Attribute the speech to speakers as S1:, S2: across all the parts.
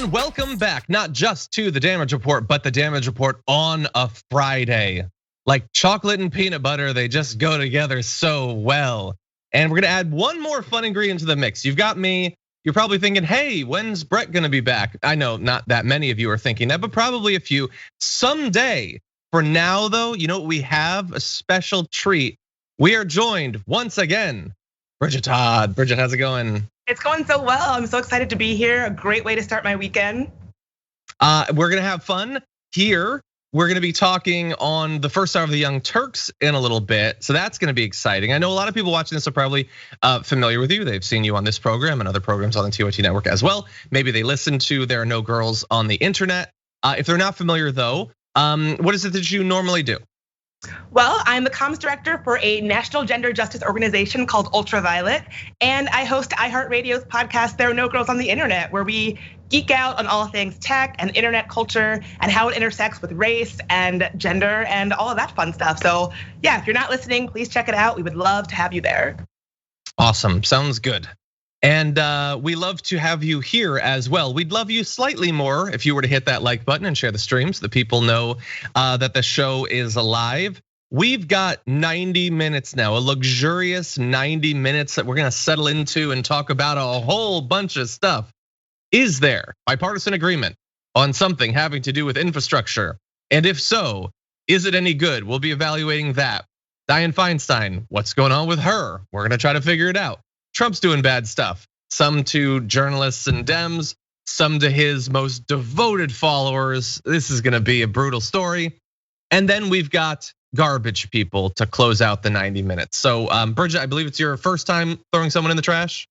S1: everyone, welcome back, not just to the Damage Report, but the Damage Report on a Friday. Like chocolate and peanut butter, they just go together so well. And we're gonna add one more fun ingredient to the mix. You've got me, you're probably thinking, hey, when's Brett gonna be back? I know not that many of you are thinking that, but probably a few someday. For now though, you know what we have? A special treat. We are joined once again, Bridget Todd. Bridget, how's it going?
S2: It's going so well. I'm so excited to be here. A great way to start my weekend.
S1: We're gonna have fun here. We're gonna be talking on the first hour of the Young Turks in a little bit. So that's gonna be exciting. I know a lot of people watching this are probably familiar with you. They've seen you on this program and other programs on the TYT network as well. Maybe they listen to There Are No Girls on the internet. If they're not familiar though, what is it that you normally do?
S2: Well, I'm the comms director for a national gender justice organization called Ultraviolet, and I host iHeartRadio's podcast, There Are No Girls on the Internet, where we geek out on all things tech and internet culture and how it intersects with race and gender and all of that fun stuff. So yeah, if you're not listening, please check it out. We would love to have you there.
S1: Awesome, sounds good. And we love to have you here as well. We'd love you slightly more if you were to hit that like button and share the stream so that people know that the show is alive. We've got 90 minutes now, a luxurious 90 minutes that we're gonna settle into and talk about a whole bunch of stuff. Is there bipartisan agreement on something having to do with infrastructure? And if so, is it any good? We'll be evaluating that. Dianne Feinstein, what's going on with her? We're gonna try to figure it out. Trump's doing bad stuff, some to journalists and Dems, some to his most devoted followers. This is gonna be a brutal story. And then we've got garbage people to close out the 90 minutes. So Bridget, I believe it's your first time throwing someone in the trash?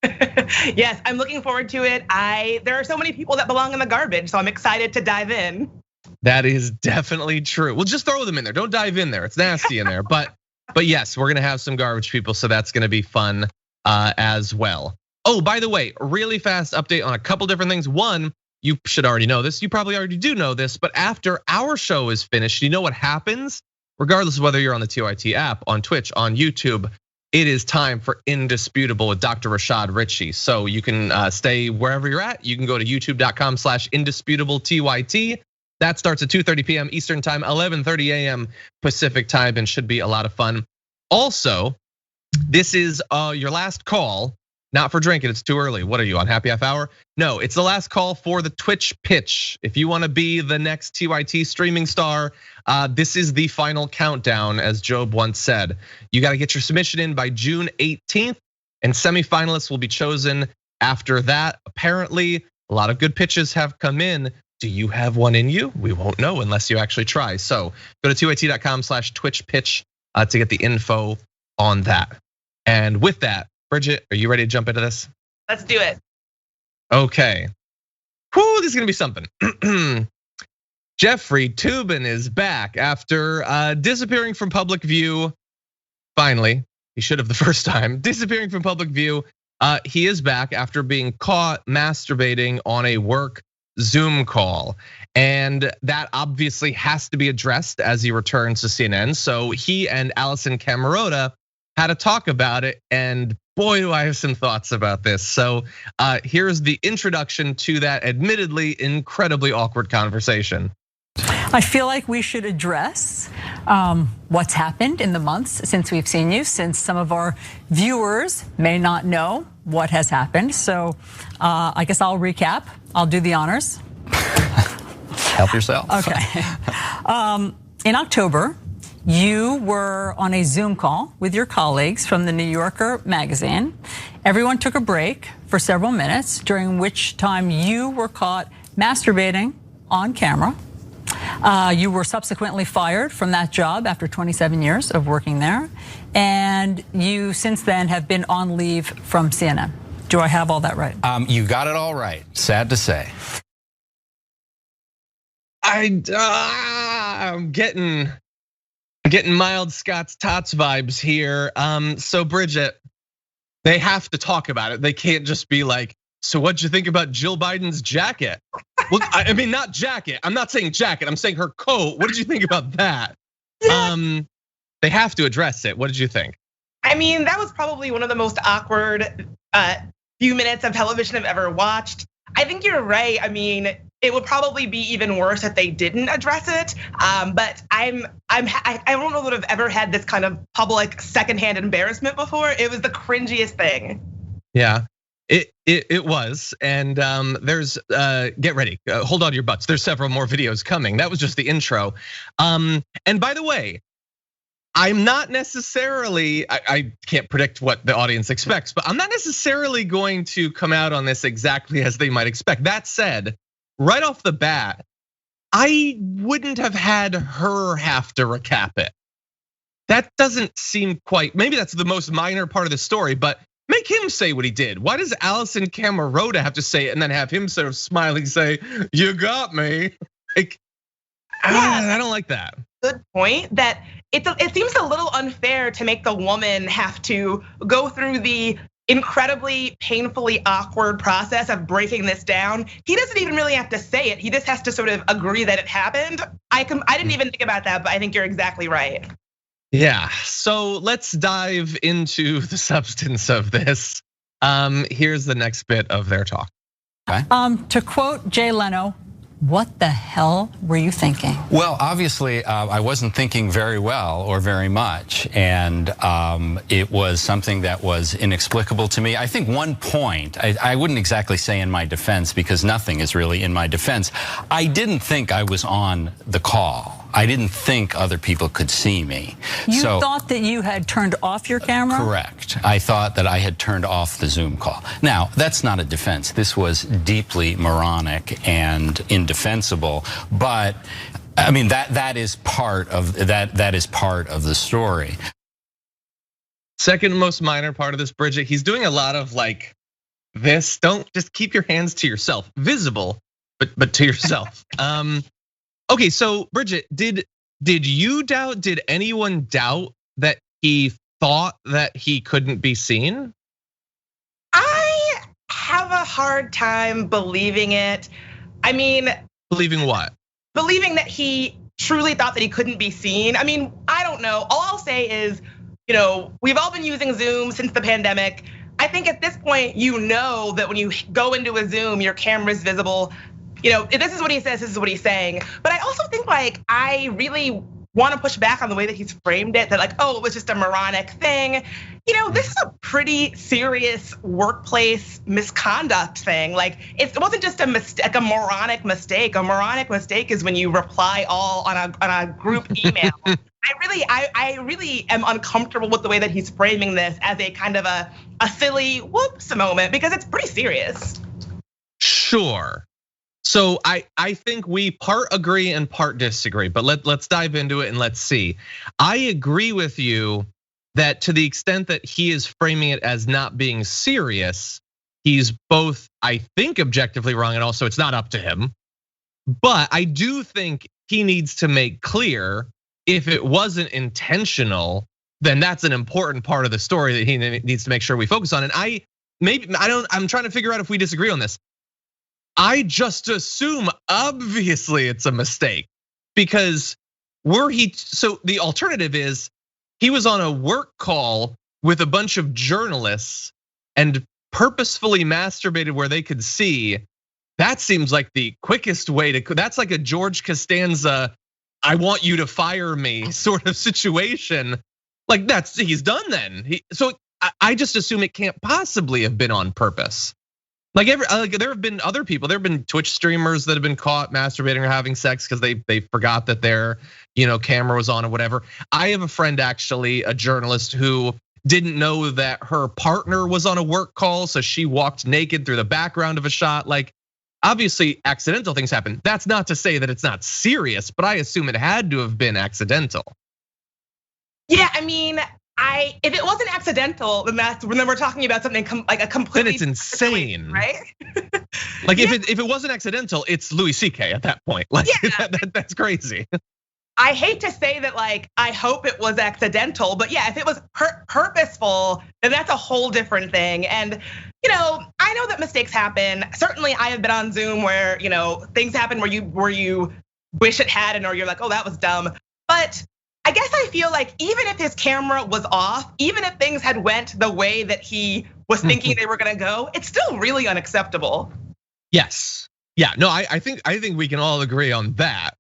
S2: Yes, I'm looking forward to it. There are so many people that belong in the garbage, so I'm excited to dive in.
S1: That is definitely true. Well, just throw them in there. Don't dive in there. It's nasty in there. But yes, we're gonna have some garbage people, so that's gonna be fun as well. Oh, by the way, really fast update on a couple different things. One, you should already know this. You probably already do know this, but after our show is finished, you know what happens? Regardless of whether you're on the TYT app, on Twitch, on YouTube, it is time for Indisputable with Dr. Rashad Ritchie. So you can stay wherever you're at. You can go to youtube.com/indisputable-TYT. That starts at 2:30 p.m. Eastern time, 11:30 a.m. Pacific time, and should be a lot of fun. Also, this is your last call, not for drinking, it's too early. What are you on, happy half hour? No, it's the last call for the Twitch pitch. If you wanna be the next TYT streaming star, this is the final countdown, as Job once said. You gotta get your submission in by June 18th, and semifinalists will be chosen after that. Apparently, a lot of good pitches have come in. Do you have one in you? We won't know unless you actually try. So go to tyt.com/Twitch pitch to get the info on that. And with that, Bridget, are you ready to jump into this?
S2: Let's do it.
S1: Okay. Whew, this is gonna be something. Jeffrey Toobin is back after disappearing from public view. Finally, he should have the first time. Disappearing from public view. He is back after being caught masturbating on a work Zoom call. And that obviously has to be addressed as he returns to CNN. So he and Allison Camerota had a talk about it, and boy, do I have some thoughts about this. So here's the introduction to that admittedly incredibly awkward conversation.
S3: I feel like we should address what's happened in the months since we've seen you, since some of our viewers may not know what has happened. So I guess I'll recap. I'll do the honors.
S4: Help yourself.
S3: Okay. In October, you were on a Zoom call with your colleagues from the New Yorker magazine. Everyone took a break for several minutes, during which time you were caught masturbating on camera. You were subsequently fired from that job after 27 years of working there. And you since then have been on leave from CNN. Do I have all that right?
S4: You got it all right, sad to say.
S1: I'm getting mild Scott's Tots vibes here. So Bridget, they have to talk about it. They can't just be like, so what'd you think about Jill Biden's jacket? Well, I mean, not jacket. I'm not saying jacket. I'm saying her coat. What did you think about that? Yeah. They have to address it. What did you think?
S2: I mean, that was probably one of the most awkward few minutes of television I've ever watched. I think you're right. I mean, it would probably be even worse if they didn't address it. But I don't know that I've ever had this kind of public secondhand embarrassment before. It was the cringiest thing.
S1: Yeah, it was, and there's get ready, hold on to your butts. There's several more videos coming. That was just the intro. And by the way, I'm not necessarily, I can't predict what the audience expects, but I'm not necessarily going to come out on this exactly as they might expect. That said, right off the bat, I wouldn't have had her have to recap it. That doesn't seem quite, maybe that's the most minor part of the story, but make him say what he did. Why does Alison Camerota have to say it and then have him sort of smiling say, "You got me"? Like, I don't like that.
S2: Good point. That it seems a little unfair to make the woman have to go through the incredibly painfully awkward process of breaking this down. He doesn't even really have to say it. He just has to sort of agree that it happened. I didn't even think about that, but I think you're exactly right.
S1: Yeah, so let's dive into the substance of this. Here's the next bit of their talk.
S3: Okay. To quote Jay Leno, what the hell were you thinking?
S4: Well, obviously, I wasn't thinking very well or very much, and it was something that was inexplicable to me. I think one point, I wouldn't exactly say in my defense, because nothing is really in my defense. I didn't think I was on the call. I didn't think other people could see me.
S3: You thought that you had turned off your camera?
S4: Correct. I thought that I had turned off the Zoom call. Now, that's not a defense. This was deeply moronic and indefensible, but I mean that is part of that is part of the story.
S1: Second most minor part of this, Bridget, he's doing a lot of like this. Don't just keep your hands to yourself, visible, but to yourself. Okay, so Bridget, did you doubt? Did anyone doubt that he thought that he couldn't be seen?
S2: I have a hard time believing it. I mean,
S1: believing what?
S2: Believing that he truly thought that he couldn't be seen. I mean, I don't know. All I'll say is, we've all been using Zoom since the pandemic. I think at this point, that when you go into a Zoom, your camera's visible. This is what he says, this is what he's saying. But I also think I really want to push back on the way that he's framed it, that it was just a moronic thing. This is a pretty serious workplace misconduct thing. It wasn't just a mistake, a moronic mistake. A moronic mistake is when you reply all on a group email. I really am uncomfortable with the way that he's framing this as a kind of a silly whoops moment, because it's pretty serious.
S1: Sure. So I think we part agree and part disagree, but let's dive into it and let's see. I agree with you that to the extent that he is framing it as not being serious, he's both, I think, objectively wrong, and also it's not up to him. But I do think he needs to make clear, if it wasn't intentional, then that's an important part of the story that he needs to make sure we focus on. And I'm trying to figure out if we disagree on this. I just assume obviously it's a mistake, because so the alternative is he was on a work call with a bunch of journalists and purposefully masturbated where they could see. That seems like the quickest way that's like a George Costanza, I want you to fire me sort of situation. He's done then. So I just assume it can't possibly have been on purpose. There have been other people. There have been Twitch streamers that have been caught masturbating or having sex because they forgot that their camera was on or whatever. I have a friend, actually, a journalist, who didn't know that her partner was on a work call, so she walked naked through the background of a shot. Obviously, accidental things happen. That's not to say that it's not serious, but I assume it had to have been accidental.
S2: Yeah, I mean, if it wasn't accidental, then we're talking about something like a completely.
S1: Then it's insane,
S2: right?
S1: If it wasn't accidental, it's Louis C.K. at that point. That's crazy.
S2: I hate to say that, I hope it was accidental, but yeah, if it was purposeful, then that's a whole different thing. And I know that mistakes happen. Certainly, I have been on Zoom where things happen where you wish it hadn't, or you're like, oh, that was dumb. But I guess I feel like even if his camera was off, even if things had went the way that he was thinking they were gonna go, it's still really unacceptable.
S1: Yes. Yeah. No, I think we can all agree on that.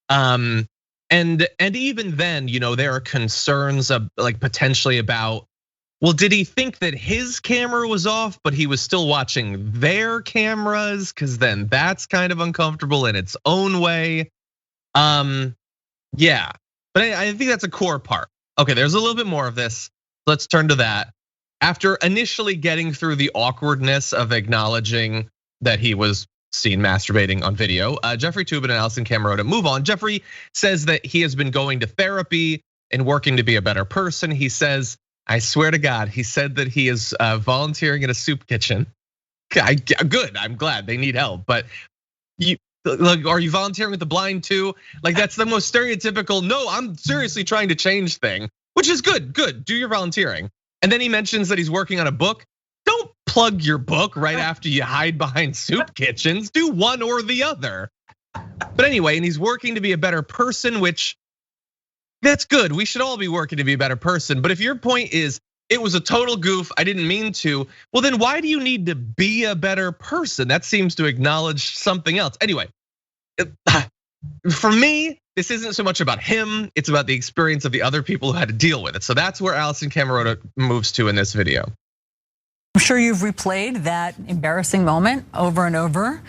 S1: And even then, there are concerns of like potentially about, well, did he think that his camera was off, but he was still watching their cameras? Because then that's kind of uncomfortable in its own way. Yeah, but I think that's a core part. Okay, there's a little bit more of this. Let's turn to that. After initially getting through the awkwardness of acknowledging that he was seen masturbating on video, Jeffrey Toobin and Allison Camerota move on. Jeffrey says that he has been going to therapy and working to be a better person. He says, I swear to God, he said that he is volunteering in a soup kitchen. Good, I'm glad they need help, but are you volunteering with the blind too? Like that's the most stereotypical, no, I'm seriously trying to change thing, which is good, do your volunteering. And then he mentions that he's working on a book. Don't plug your book right after you hide behind soup kitchens, do one or the other. But anyway, and he's working to be a better person, which that's good. We should all be working to be a better person. But if your point is, it was a total goof, I didn't mean to, well then why do you need to be a better person? That seems to acknowledge something else. Anyway, for me, this isn't so much about him, it's about the experience of the other people who had to deal with it. So that's where Allison Camerota moves to in this video.
S3: I'm sure you've replayed that embarrassing moment over and over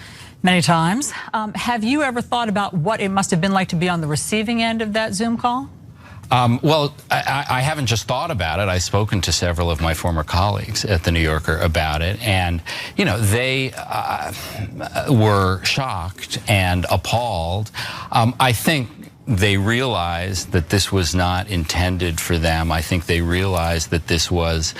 S3: many times. Have you ever thought about what it must have been like to be on the receiving end of that Zoom call?
S4: Well, I haven't just thought about it. I've spoken to several of my former colleagues at the New Yorker about it, and they were shocked and appalled. I think they realized that this was not intended for them. I think they realized that this was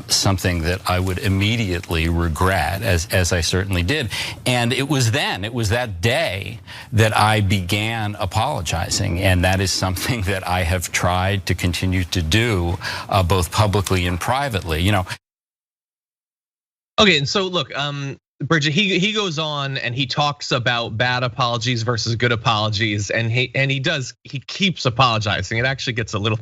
S4: something that I would immediately regret, as I certainly did. And it was that day that I began apologizing. And that is something that I have tried to continue to do, both publicly and privately.
S1: Okay, and so look, Bridget, he goes on and he talks about bad apologies versus good apologies, and he keeps apologizing. It actually gets a little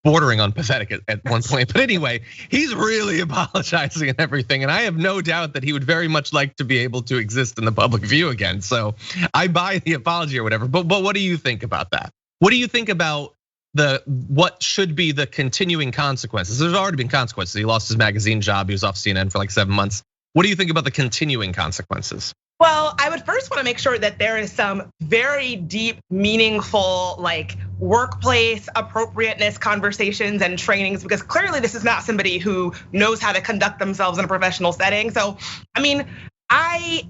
S1: bordering on pathetic at one point. But anyway, he's really apologizing and everything, and I have no doubt that he would very much like to be able to exist in the public view again. So I buy the apology or whatever. But what do you think about that? What do you think about what should be the continuing consequences? There's already been consequences. He lost his magazine job. He was off CNN for like 7 months. What do you think about the continuing consequences?
S2: Well, I would first want to make sure that there is some very deep, meaningful, like workplace appropriateness conversations and trainings, because clearly this is not somebody who knows how to conduct themselves in a professional setting. So, I mean, I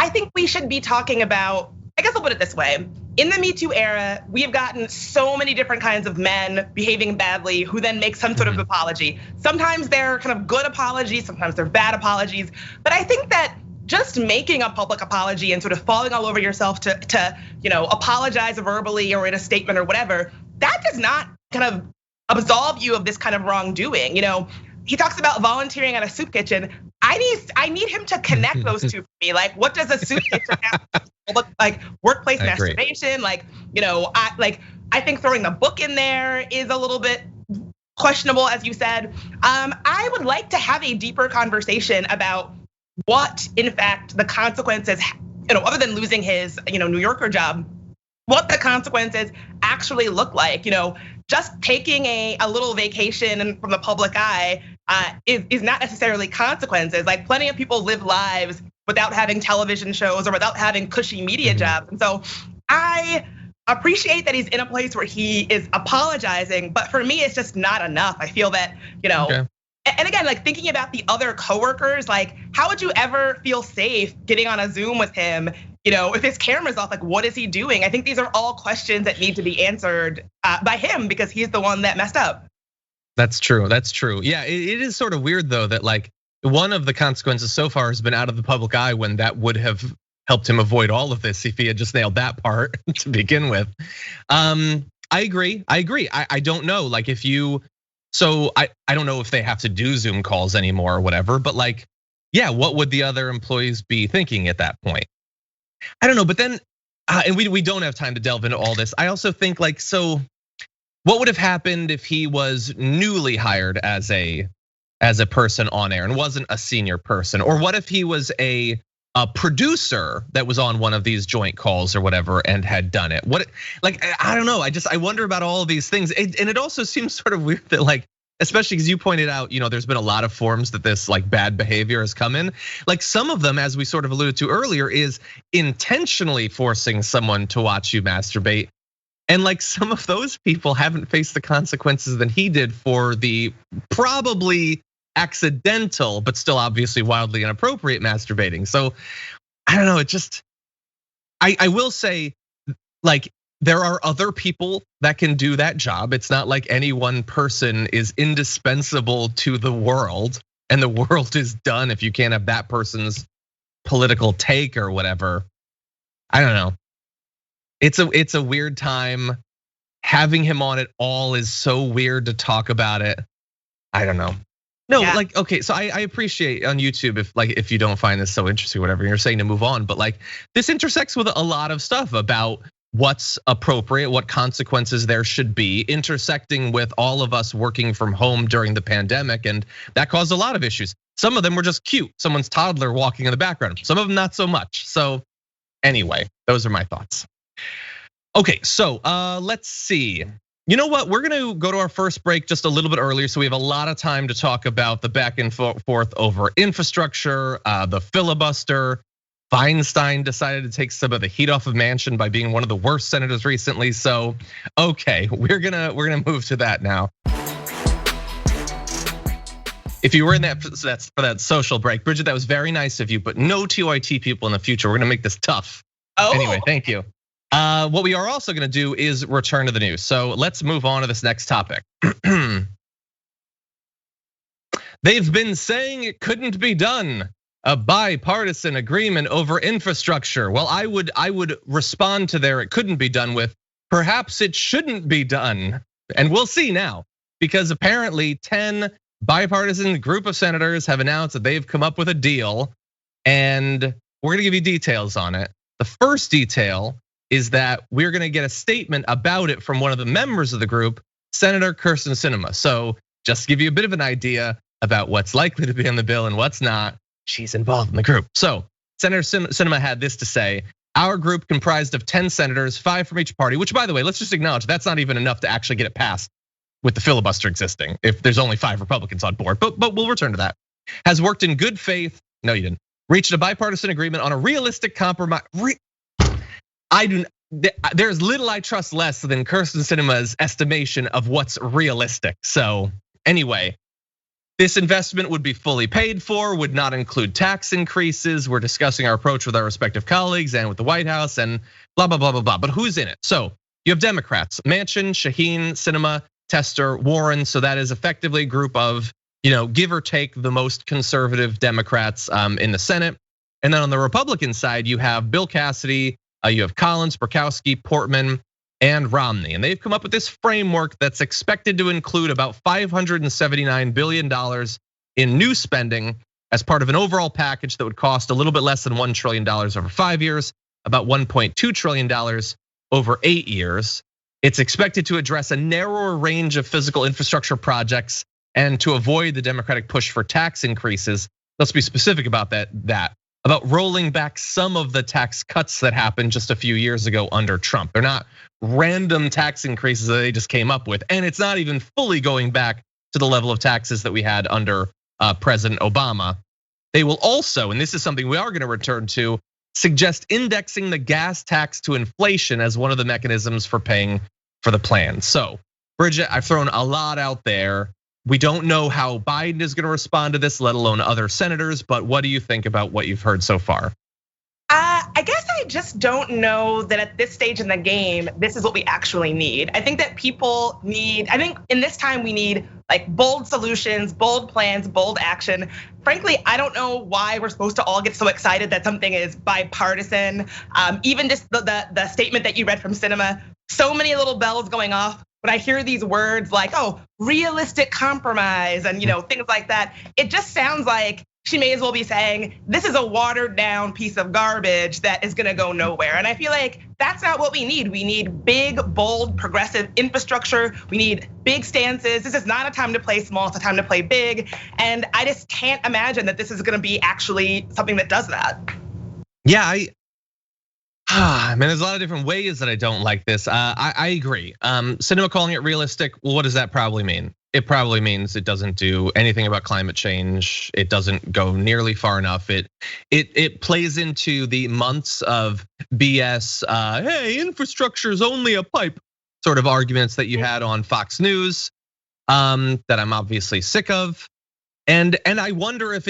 S2: think we should be talking about, I guess I'll put it this way. In the Me Too era, we have gotten so many different kinds of men behaving badly who then make some sort of apology. Sometimes they're kind of good apologies, sometimes they're bad apologies. But I think that just making a public apology and sort of falling all over yourself to apologize verbally or in a statement or whatever, that does not kind of absolve you of this kind of wrongdoing. He talks about volunteering at a soup kitchen. I need him to connect those two for me. Like, what does a soup kitchen have to look like? Workplace masturbation, I think throwing the book in there is a little bit questionable, as you said. I would like to have a deeper conversation about what, in fact, the consequences, other than losing his, New Yorker job, what the consequences actually look like. Just taking a little vacation from the public eye is not necessarily consequences. Like plenty of people live lives without having television shows or without having cushy media jobs. And so I appreciate that he's in a place where he is apologizing, but for me, it's just not enough. I feel that, okay. And again, like thinking about the other coworkers, like how would you ever feel safe getting on a Zoom with him? If his camera's off, like what is he doing? I think these are all questions that need to be answered by him because he's the one that messed up.
S1: That's true. Yeah, it is sort of weird though that like one of the consequences so far has been out of the public eye when that would have helped him avoid all of this if he had just nailed that part to begin with. I agree. I don't know. Like if you, so I don't know if they have to do Zoom calls anymore or whatever, but like, yeah, what would the other employees be thinking at that point? I don't know, but then, and we don't have time to delve into all this. I also think like, so what would have happened if he was newly hired as a person on air and wasn't a senior person? Or what if he was a producer that was on one of these joint calls or whatever and had done it. I don't know. I wonder about all of these things. And it also seems sort of weird that like, especially because you pointed out, there's been a lot of forms that this like bad behavior has come in. Like some of them, as we sort of alluded to earlier, is intentionally forcing someone to watch you masturbate. And like some of those people haven't faced the consequences that he did for the probably accidental, but still obviously wildly inappropriate masturbating. So I don't know, I will say, like, there are other people that can do that job. It's not like any one person is indispensable to the world and the world is done if you can't have that person's political take or whatever. I don't know. It's a weird time. Having him on it all is so weird to talk about it. I don't know. No, yeah. Like, okay, so I appreciate on YouTube if you don't find this so interesting, whatever, you're saying to move on, but like this intersects with a lot of stuff about what's appropriate, what consequences there should be, intersecting with all of us working from home during the pandemic, and that caused a lot of issues. Some of them were just cute, someone's toddler walking in the background, some of them not so much. So anyway, those are my thoughts. Okay, so let's see. You know what? We're gonna go to our first break just a little bit earlier, so we have a lot of time to talk about the back and forth over infrastructure, the filibuster. Feinstein decided to take some of the heat off of Manchin by being one of the worst senators recently. So, okay, we're gonna move to that now. If you were in that's for that social break, Bridget, that was very nice of you, but no TYT people in the future. We're gonna make this tough. Oh. Anyway, thank you. What we are also gonna do is return to the news. So let's move on to this next topic. They've been saying it couldn't be done. A bipartisan agreement over infrastructure. Well, I would respond to there, it couldn't be done with, perhaps it shouldn't be done. And we'll see now, because apparently 10 bipartisan group of senators have announced that they've come up with a deal, and we're gonna give you details on it. The first detail is that we're gonna get a statement about it from one of the members of the group, Senator Kyrsten Sinema. So just to give you a bit of an idea about what's likely to be on the bill and what's not, she's involved in the group. So Senator Sinema had this to say: our group comprised of 10 senators, 5 from each party, which by the way, let's just acknowledge that's not even enough to actually get it passed with the filibuster existing if there's only 5 Republicans on board, but we'll return to that. Has worked in good faith, no you didn't, reached a bipartisan agreement on a realistic compromise. There's little I trust less than Kyrsten Sinema's estimation of what's realistic. So anyway, this investment would be fully paid for, would not include tax increases. We're discussing our approach with our respective colleagues and with the White House and blah, blah, blah, blah, blah. But who's in it? So you have Democrats, Manchin, Shaheen, Sinema, Tester, Warren. So that is effectively a group of, give or take the most conservative Democrats in the Senate. And then on the Republican side, you have Bill Cassidy, you have Collins, Murkowski, Portman, and Romney. And they've come up with this framework that's expected to include about $579 billion in new spending as part of an overall package that would cost a little bit less than $1 trillion over 5 years, about $1.2 trillion over 8 years. It's expected to address a narrower range of physical infrastructure projects and to avoid the Democratic push for tax increases. Let's be specific about that. About rolling back some of the tax cuts that happened just a few years ago under Trump. They're not random tax increases that they just came up with. And it's not even fully going back to the level of taxes that we had under President Obama. They will also, and this is something we are gonna return to, suggest indexing the gas tax to inflation as one of the mechanisms for paying for the plan. So, Bridget, I've thrown a lot out there. We don't know how Biden is gonna respond to this, let alone other senators, but what do you think about what you've heard so far?
S2: I guess I just don't know that at this stage in the game, this is what we actually need. I think that people need, I think in this time we need like bold solutions, bold plans, bold action. Frankly, I don't know why we're supposed to all get so excited that something is bipartisan. Even just the statement that you read from Sinema, so many little bells going off. When I hear these words like, realistic compromise and things like that, it just sounds like she may as well be saying, this is a watered down piece of garbage that is gonna go nowhere. And I feel like that's not what we need. We need big, bold, progressive infrastructure. We need big stances. This is not a time to play small, it's a time to play big. And I just can't imagine that this is gonna be actually something that does that.
S1: Yeah, man, there's a lot of different ways that I don't like this. I agree. Cinema calling it realistic. Well, what does that probably mean? It probably means it doesn't do anything about climate change. It doesn't go nearly far enough. It plays into the months of BS. Hey, infrastructure is only a pipe sort of arguments that you had on Fox News, that I'm obviously sick of, and I wonder if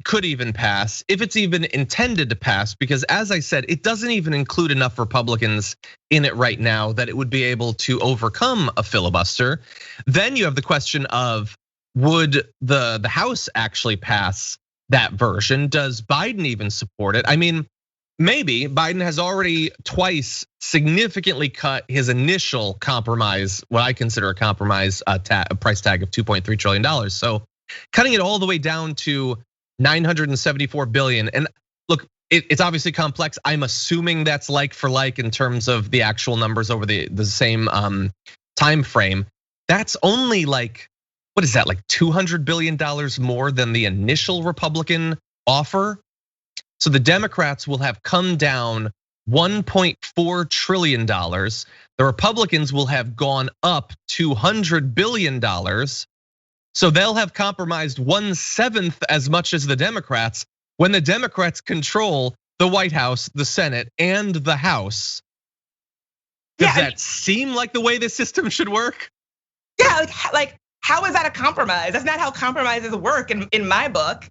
S1: could even pass, if it's even intended to pass, because as I said, it doesn't even include enough Republicans in it right now that it would be able to overcome a filibuster. Then you have the question of, would the House actually pass that version? Does Biden even support it? I mean, maybe. Biden has already twice significantly cut his initial compromise, what I consider a compromise price tag of $2.3 trillion. So cutting it all the way down to 974 billion. And look, it's obviously complex. I'm assuming that's like for like in terms of the actual numbers over the same time frame. That's only like, what is that, like $200 billion more than the initial Republican offer? So the Democrats will have come down $1.4 trillion. The Republicans will have gone up $200 billion. So they'll have compromised 1/7 as much as the Democrats when the Democrats control the White House, the Senate, and the House. Does that seem like the way this system should work?
S2: Yeah, like how is that a compromise? That's not how compromises work in my book.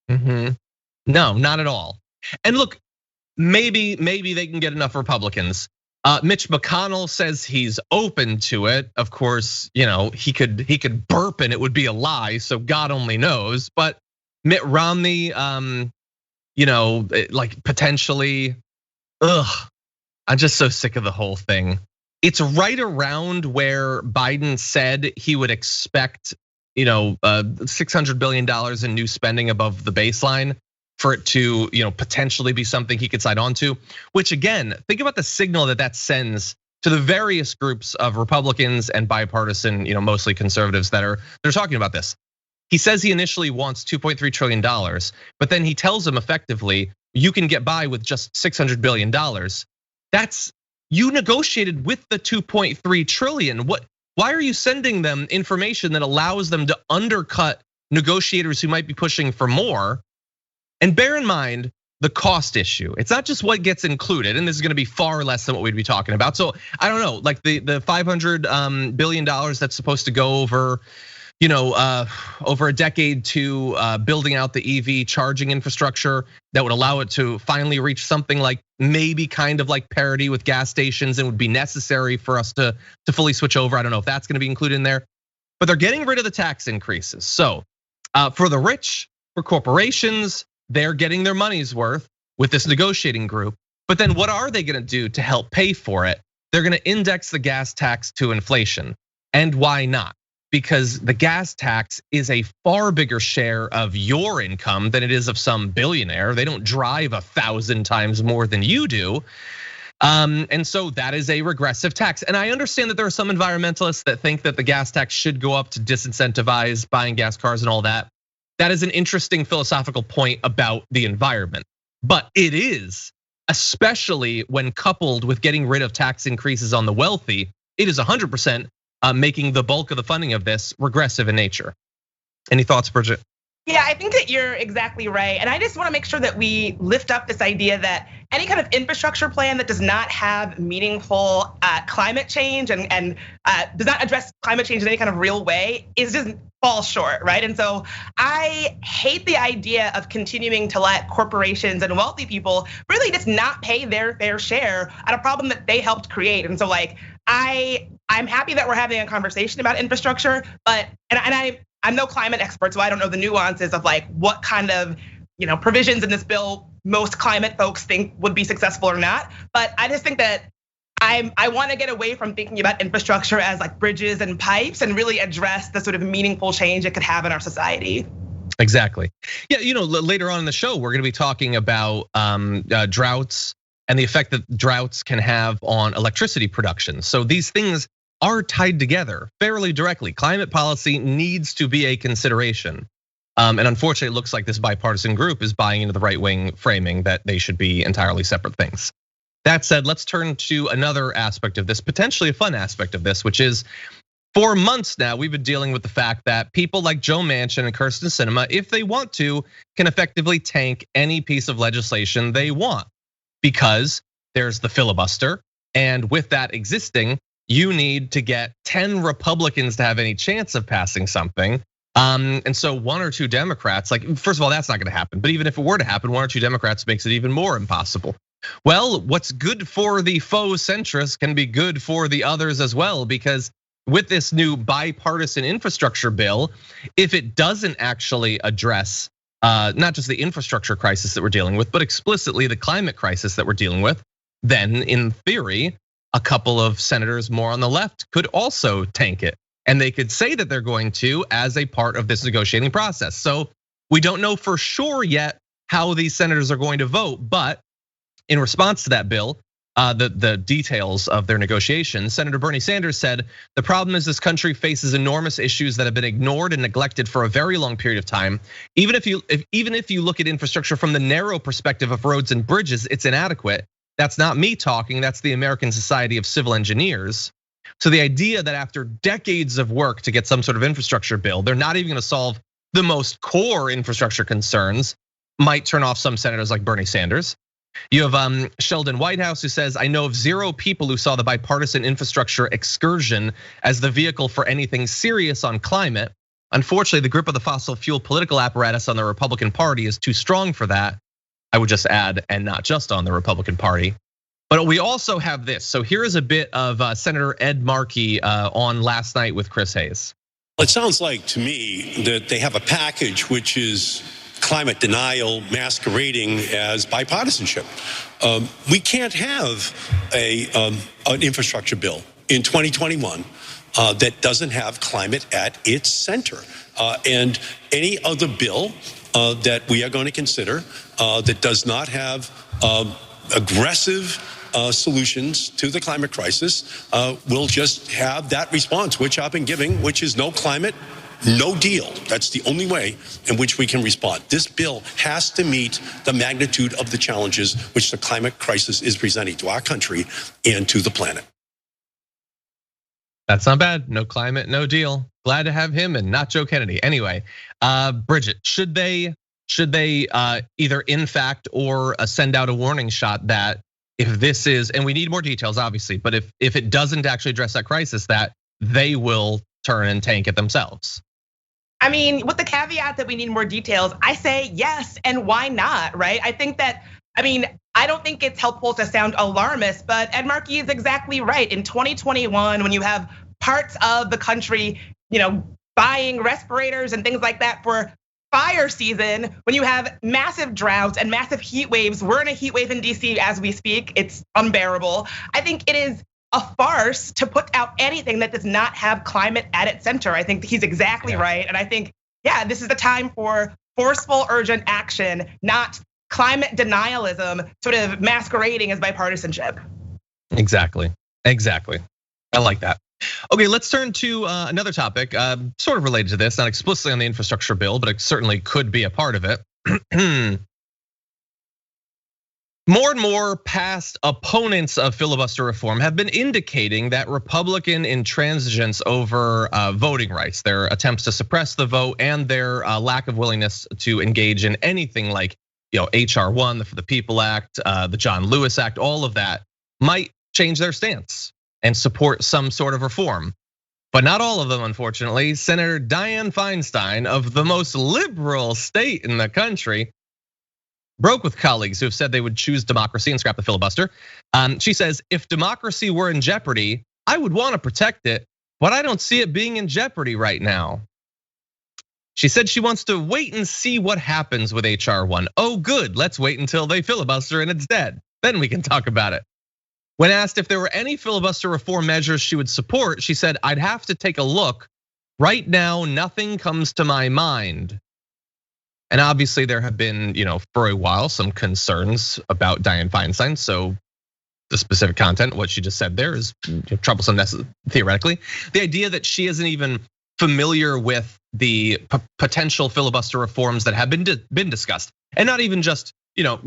S1: No, not at all. And look, maybe they can get enough Republicans. Mitch McConnell says he's open to it. Of course, he could burp and it would be a lie, so God only knows. But Mitt Romney, like potentially, I'm just so sick of the whole thing. It's right around where Biden said he would expect, $600 billion in new spending above the baseline for it to, potentially be something he could sign on to, which again, think about the signal that sends to the various groups of Republicans and bipartisan, mostly conservatives that are talking about this. He says he initially wants $2.3 trillion, but then he tells them effectively, you can get by with just $600 billion. You negotiated with the 2.3 trillion. Why are you sending them information that allows them to undercut negotiators who might be pushing for more? And bear in mind the cost issue. It's not just what gets included, and this is gonna be far less than what we'd be talking about. So I don't know, like the $500 billion that's supposed to go over, over a decade to building out the EV charging infrastructure that would allow it to finally reach something like maybe kind of like parity with gas stations and would be necessary for us to fully switch over. I don't know if that's gonna be included in there, but they're getting rid of the tax increases. So for the rich, for corporations, they're getting their money's worth with this negotiating group. But then what are they gonna do to help pay for it? They're gonna index the gas tax to inflation. And why not? Because the gas tax is a far bigger share of your income than it is of some billionaire. They don't drive 1,000 times more than you do. And so that is a regressive tax. And I understand that there are some environmentalists that think that the gas tax should go up to disincentivize buying gas cars and all that. That is an interesting philosophical point about the environment. But it is, especially when coupled with getting rid of tax increases on the wealthy, it is 100% making the bulk of the funding of this regressive in nature. Any thoughts, Bridget?
S2: Yeah, I think that you're exactly right. And I just wanna make sure that we lift up this idea that any kind of infrastructure plan that does not have meaningful climate change and does not address climate change in any kind of real way is just falls short, right? And so I hate the idea of continuing to let corporations and wealthy people really just not pay their fair share at a problem that they helped create. And so like, I'm happy that we're having a conversation about infrastructure, but I'm no climate expert, so I don't know the nuances of like what kind of provisions in this bill most climate folks think would be successful or not. But I just think that I want to get away from thinking about infrastructure as like bridges and pipes and really address the sort of meaningful change it could have in our society.
S1: Exactly. Yeah, later on in the show, we're gonna be talking about droughts and the effect that droughts can have on electricity production. So these things are tied together fairly directly. Climate policy needs to be a consideration. And unfortunately, it looks like this bipartisan group is buying into the right-wing framing that they should be entirely separate things. That said, let's turn to another aspect of this, potentially a fun aspect of this, which is for months now, we've been dealing with the fact that people like Joe Manchin and Kyrsten Sinema, if they want to, can effectively tank any piece of legislation they want because there's the filibuster. And with that existing, you need to get 10 Republicans to have any chance of passing something. And so 1 or 2 Democrats, like, first of all, that's not gonna happen. But even if it were to happen, 1 or 2 Democrats makes it even more impossible. Well, what's good for the faux centrists can be good for the others as well, because with this new bipartisan infrastructure bill, if it doesn't actually address not just the infrastructure crisis that we're dealing with, but explicitly the climate crisis that we're dealing with, then in theory, a couple of senators more on the left could also tank it. And they could say that they're going to as a part of this negotiating process. So we don't know for sure yet how these senators are going to vote, but in response to that bill, the details of their negotiations, Senator Bernie Sanders said, the problem is this country faces enormous issues that have been ignored and neglected for a very long period of time. Even if you look at infrastructure from the narrow perspective of roads and bridges, it's inadequate. That's not me talking, that's the American Society of Civil Engineers. So the idea that after decades of work to get some sort of infrastructure bill, they're not even gonna solve the most core infrastructure concerns might turn off some senators like Bernie Sanders. You have Sheldon Whitehouse who says, I know of 0 people who saw the bipartisan infrastructure excursion as the vehicle for anything serious on climate. Unfortunately, the grip of the fossil fuel political apparatus on the Republican Party is too strong for that. I would just add, and not just on the Republican Party. But we also have this. So here is a bit of Senator Ed Markey on last night with Chris Hayes.
S5: It sounds like to me that they have a package which is climate denial masquerading as bipartisanship. We can't have an infrastructure bill in 2021 that doesn't have climate at its center. And any other bill that we are going to consider that does not have aggressive solutions to the climate crisis will just have that response, which I've been giving, which is no climate, no deal. That's the only way in which we can respond. This bill has to meet the magnitude of the challenges which the climate crisis is presenting to our country and to the planet.
S1: That's not bad. No climate, no deal. Glad to have him and not Joe Kennedy. Anyway, Bridget, should they either in fact or send out a warning shot that if this is, and we need more details obviously, but if it doesn't actually address that crisis, that they will turn and tank it themselves?
S2: I mean, with the caveat that we need more details, I say yes, and why not, right? I think that, I don't think it's helpful to sound alarmist, but Ed Markey is exactly right. In 2021, when you have parts of the country, buying respirators and things like that for fire season, when you have massive droughts and massive heat waves, we're in a heat wave in DC as we speak, it's unbearable. I think it is a farce to put out anything that does not have climate at its center. I think he's exactly right. And I think, this is the time for forceful, urgent action, not climate denialism sort of masquerading as bipartisanship.
S1: Exactly. I like that. Okay, let's turn to another topic, sort of related to this, not explicitly on the infrastructure bill, but it certainly could be a part of it. More and more past opponents of filibuster reform have been indicating that Republican intransigence over voting rights, their attempts to suppress the vote, and their lack of willingness to engage in anything like HR 1, the For the People Act, the John Lewis Act, all of that might change their stance and support some sort of reform. But not all of them, unfortunately. Senator Dianne Feinstein of the most liberal state in the country broke with colleagues who have said they would choose democracy and scrap the filibuster. She says, if democracy were in jeopardy, I would want to protect it, but I don't see it being in jeopardy right now. She said she wants to wait and see what happens with HR 1. Oh, good, let's wait until they filibuster and it's dead. Then we can talk about it. When asked if there were any filibuster reform measures she would support, she said, I'd have to take a look. Right now, nothing comes to my mind. And obviously there have been, for a while, some concerns about Dianne Feinstein. So the specific content, what she just said there is troublesome theoretically. The idea that she isn't even familiar with the potential filibuster reforms that have been discussed, and not even just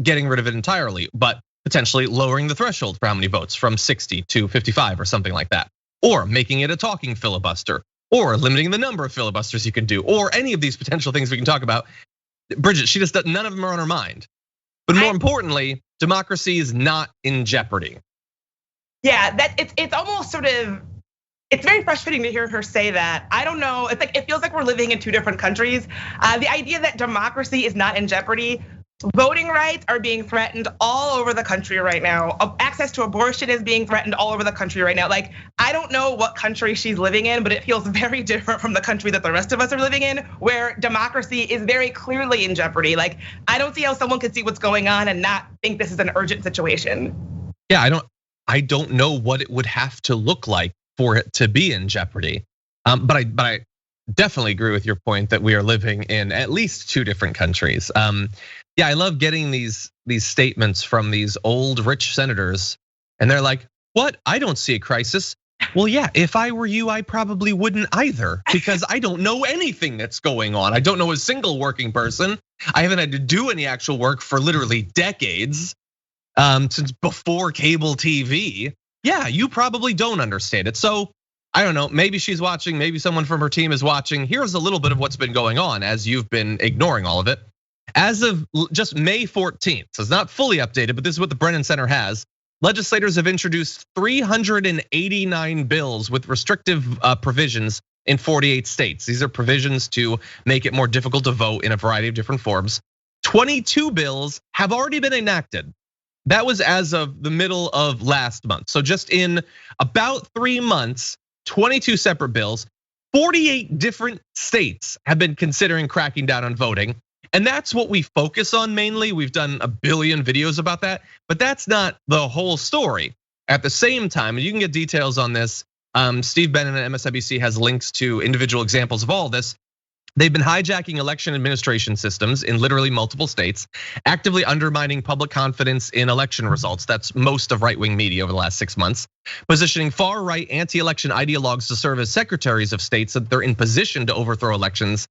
S1: getting rid of it entirely, but potentially lowering the threshold for how many votes from 60 to 55 or something like that, or making it a talking filibuster, or limiting the number of filibusters you can do, or any of these potential things we can talk about. Bridget, none of them are on her mind. But more importantly, democracy is not in jeopardy.
S2: Yeah, it's almost sort of, it's very frustrating to hear her say that. I don't know, it feels like we're living in two different countries. The idea that democracy is not in jeopardy, voting rights are being threatened all over the country right now. Access to abortion is being threatened all over the country right now. Like, I don't know what country she's living in, but it feels very different from the country that the rest of us are living in, where democracy is very clearly in jeopardy. Like, I don't see how someone could see what's going on and not think this is an urgent situation.
S1: Yeah, I don't know what it would have to look like for it to be in jeopardy. But I definitely agree with your point that we are living in at least two different countries. Yeah, I love getting these statements from these old rich senators, and they're like, "What? I don't see a crisis." Well, yeah, if I were you, I probably wouldn't either, because I don't know anything that's going on. I don't know a single working person. I haven't had to do any actual work for literally decades, since before cable TV. Yeah, you probably don't understand it. So I don't know, maybe she's watching, maybe someone from her team is watching. Here's a little bit of what's been going on as you've been ignoring all of it. As of just May 14th, so it's not fully updated, but this is what the Brennan Center has. Legislators have introduced 389 bills with restrictive provisions in 48 states. These are provisions to make it more difficult to vote in a variety of different forms. 22 bills have already been enacted. That was as of the middle of last month. So just in about 3 months, 22 separate bills, 48 different states have been considering cracking down on voting. And that's what we focus on mainly. We've done a billion videos about that, but that's not the whole story. At the same time, and you can get details on this, Steve Bannon at MSNBC has links to individual examples of all this. They've been hijacking election administration systems in literally multiple states, actively undermining public confidence in election results. That's most of right-wing media over the last 6 months. Positioning far-right anti-election ideologues to serve as secretaries of states so that they're in position to overthrow elections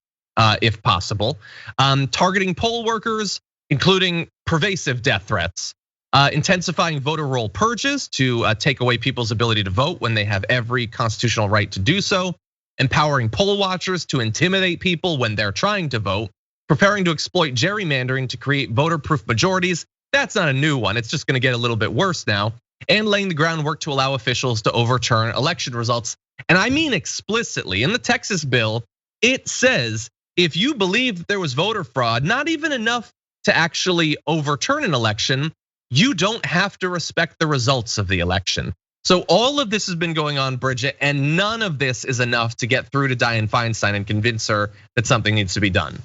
S1: if possible. Targeting poll workers, including pervasive death threats. Intensifying voter roll purges to take away people's ability to vote when they have every constitutional right to do so. Empowering poll watchers to intimidate people when they're trying to vote, preparing to exploit gerrymandering to create voter-proof majorities. That's not a new one, it's just gonna get a little bit worse now. And laying the groundwork to allow officials to overturn election results. And I mean explicitly, in the Texas bill, it says if you believe that there was voter fraud, not even enough to actually overturn an election, you don't have to respect the results of the election. So all of this has been going on, Bridget, and none of this is enough to get through to Dianne Feinstein and convince her that something needs to be done.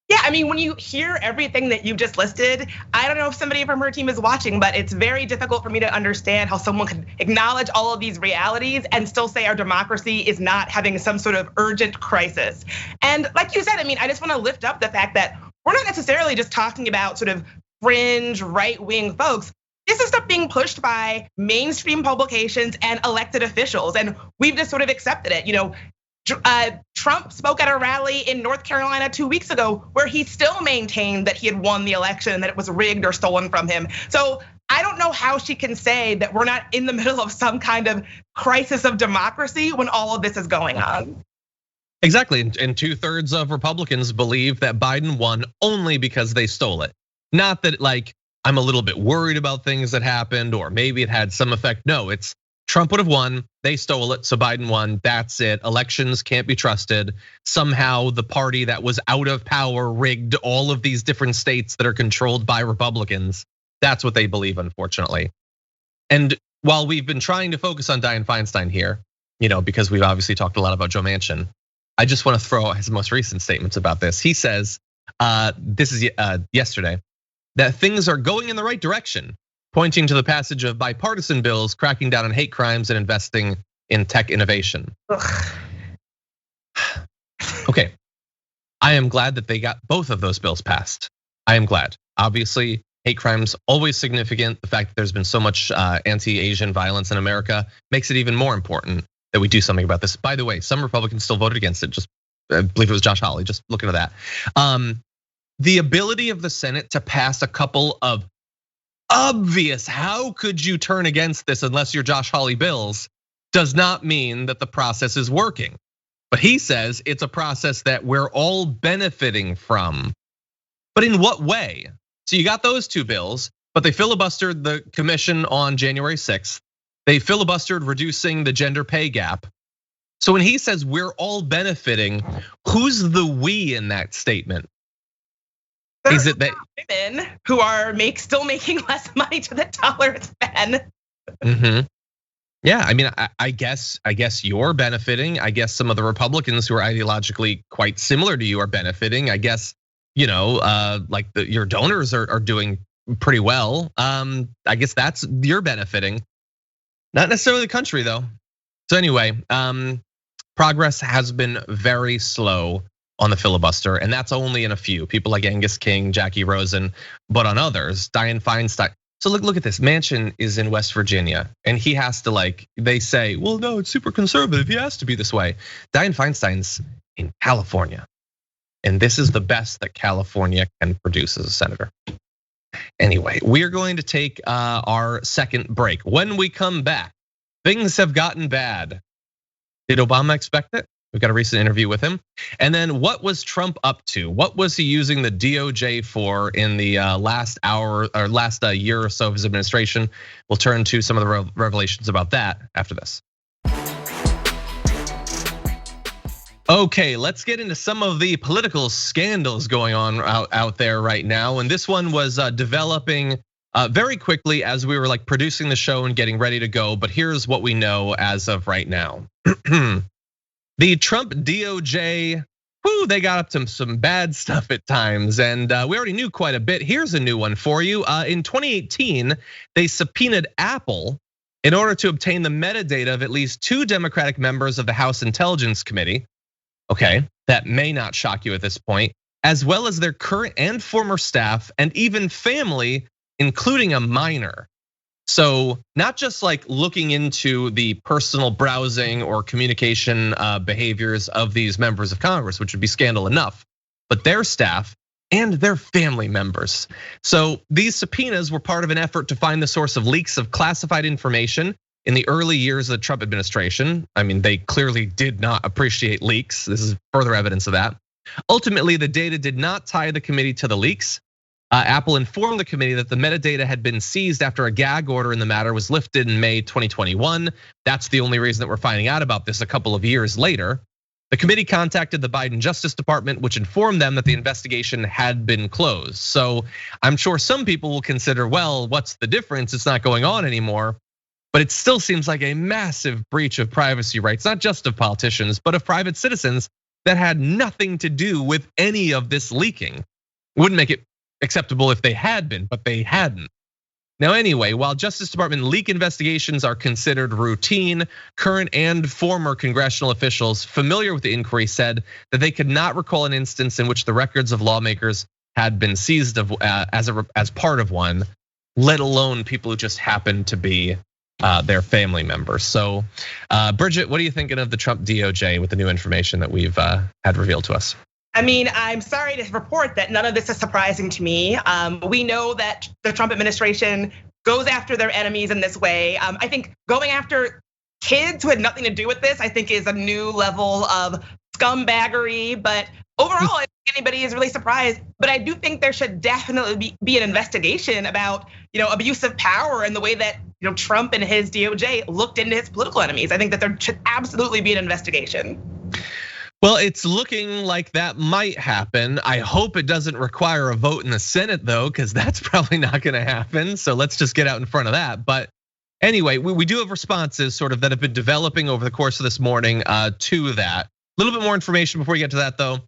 S2: Yeah, I mean, when you hear everything that you just listed, I don't know if somebody from her team is watching, but it's very difficult for me to understand how someone can acknowledge all of these realities and still say our democracy is not having some sort of urgent crisis. And like you said, I mean, I just want to lift up the fact that we're not necessarily just talking about sort of fringe right-wing folks. This is stuff being pushed by mainstream publications and elected officials, and we've just sort of accepted it. Trump spoke at a rally in North Carolina 2 weeks ago where he still maintained that he had won the election and that it was rigged or stolen from him. So I don't know how she can say that we're not in the middle of some kind of crisis of democracy when all of this is going on.
S1: Exactly, and 2/3 of Republicans believe that Biden won only because they stole it. Not that like, I'm a little bit worried about things that happened, or maybe it had some effect. No, it's Trump would have won, they stole it, so Biden won, that's it. Elections can't be trusted. Somehow the party that was out of power rigged all of these different states that are controlled by Republicans. That's what they believe, unfortunately. And while we've been trying to focus on Dianne Feinstein here, because we've obviously talked a lot about Joe Manchin, I just want to throw out his most recent statements about this. He says, this is yesterday, that things are going in the right direction, pointing to the passage of bipartisan bills cracking down on hate crimes and investing in tech innovation. Okay, I am glad that they got both of those bills passed. I am glad. Obviously, hate crimes always significant. The fact that there's been so much anti-Asian violence in America makes it even more important that we do something about this. By the way, some Republicans still voted against it, just I believe it was Josh Hawley, just looking at that. The ability of the Senate to pass a couple of obvious, how could you turn against this unless you're Josh Hawley bills, does not mean that the process is working. But he says it's a process that we're all benefiting from. But in what way? So you got those two bills, but they filibustered the commission on January 6th. They filibustered reducing the gender pay gap. So when he says we're all benefiting, who's the we in that statement? Is it that
S2: women who are still making less money to the dollar than men?
S1: Yeah, I mean, I guess you're benefiting. I guess some of the Republicans who are ideologically quite similar to you are benefiting. I guess, like your donors are doing pretty well. I guess you're benefiting. Not necessarily the country though. So anyway, progress has been very slow on the filibuster, and that's only in a few. People like Angus King, Jackie Rosen, but on others, Dianne Feinstein. So look at this. Manchin is in West Virginia, and he has to they say, well, no, it's super conservative. He has to be this way. Dianne Feinstein's in California, and this is the best that California can produce as a senator. Anyway, we are going to take our second break. When we come back, things have gotten bad. Did Obama expect it? We've got a recent interview with him. And then what was Trump up to? What was he using the DOJ for in the last hour or last year or so of his administration? We'll turn to some of the revelations about that after this. Okay, let's get into some of the political scandals going on out there right now. And this one was developing very quickly as we were producing the show and getting ready to go. But here's what we know as of right now. The Trump DOJ, they got up to some bad stuff at times, and we already knew quite a bit. Here's a new one for you. In 2018, they subpoenaed Apple in order to obtain the metadata of at least 2 Democratic members of the House Intelligence Committee. Okay, that may not shock you at this point, as well as their current and former staff and even family, including a minor. So not just looking into the personal browsing or communication behaviors of these members of Congress, which would be scandal enough, but their staff and their family members. So these subpoenas were part of an effort to find the source of leaks of classified information in the early years of the Trump administration. I mean, they clearly did not appreciate leaks. This is further evidence of that. Ultimately, the data did not tie the committee to the leaks. Apple informed the committee that the metadata had been seized after a gag order in the matter was lifted in May 2021. That's the only reason that we're finding out about this a couple of years later. The committee contacted the Biden Justice Department, which informed them that the investigation had been closed. So I'm sure some people will consider, well, what's the difference? It's not going on anymore. But it still seems like a massive breach of privacy rights, not just of politicians, but of private citizens that had nothing to do with any of this leaking. It wouldn't make it acceptable if they had been, but they hadn't. Now anyway, while Justice Department leak investigations are considered routine, current and former congressional officials familiar with the inquiry said that they could not recall an instance in which the records of lawmakers had been seized as part of one, let alone people who just happened to be their family members. So Bridget, what are you thinking of the Trump DOJ with the new information that we've had revealed to us?
S2: I mean, I'm sorry to report that none of this is surprising to me. We know that the Trump administration goes after their enemies in this way. I think going after kids who had nothing to do with this, I think is a new level of scumbaggery. But overall, I don't think anybody is really surprised. But I do think there should definitely be an investigation about abuse of power and the way that Trump and his DOJ looked into his political enemies. I think that there should absolutely be an investigation.
S1: Well, it's looking like that might happen. I hope it doesn't require a vote in the Senate though, because that's probably not gonna happen. So let's just get out in front of that. But anyway, we do have responses sort of that have been developing over the course of this morning to that. A little bit more information before we get to that though.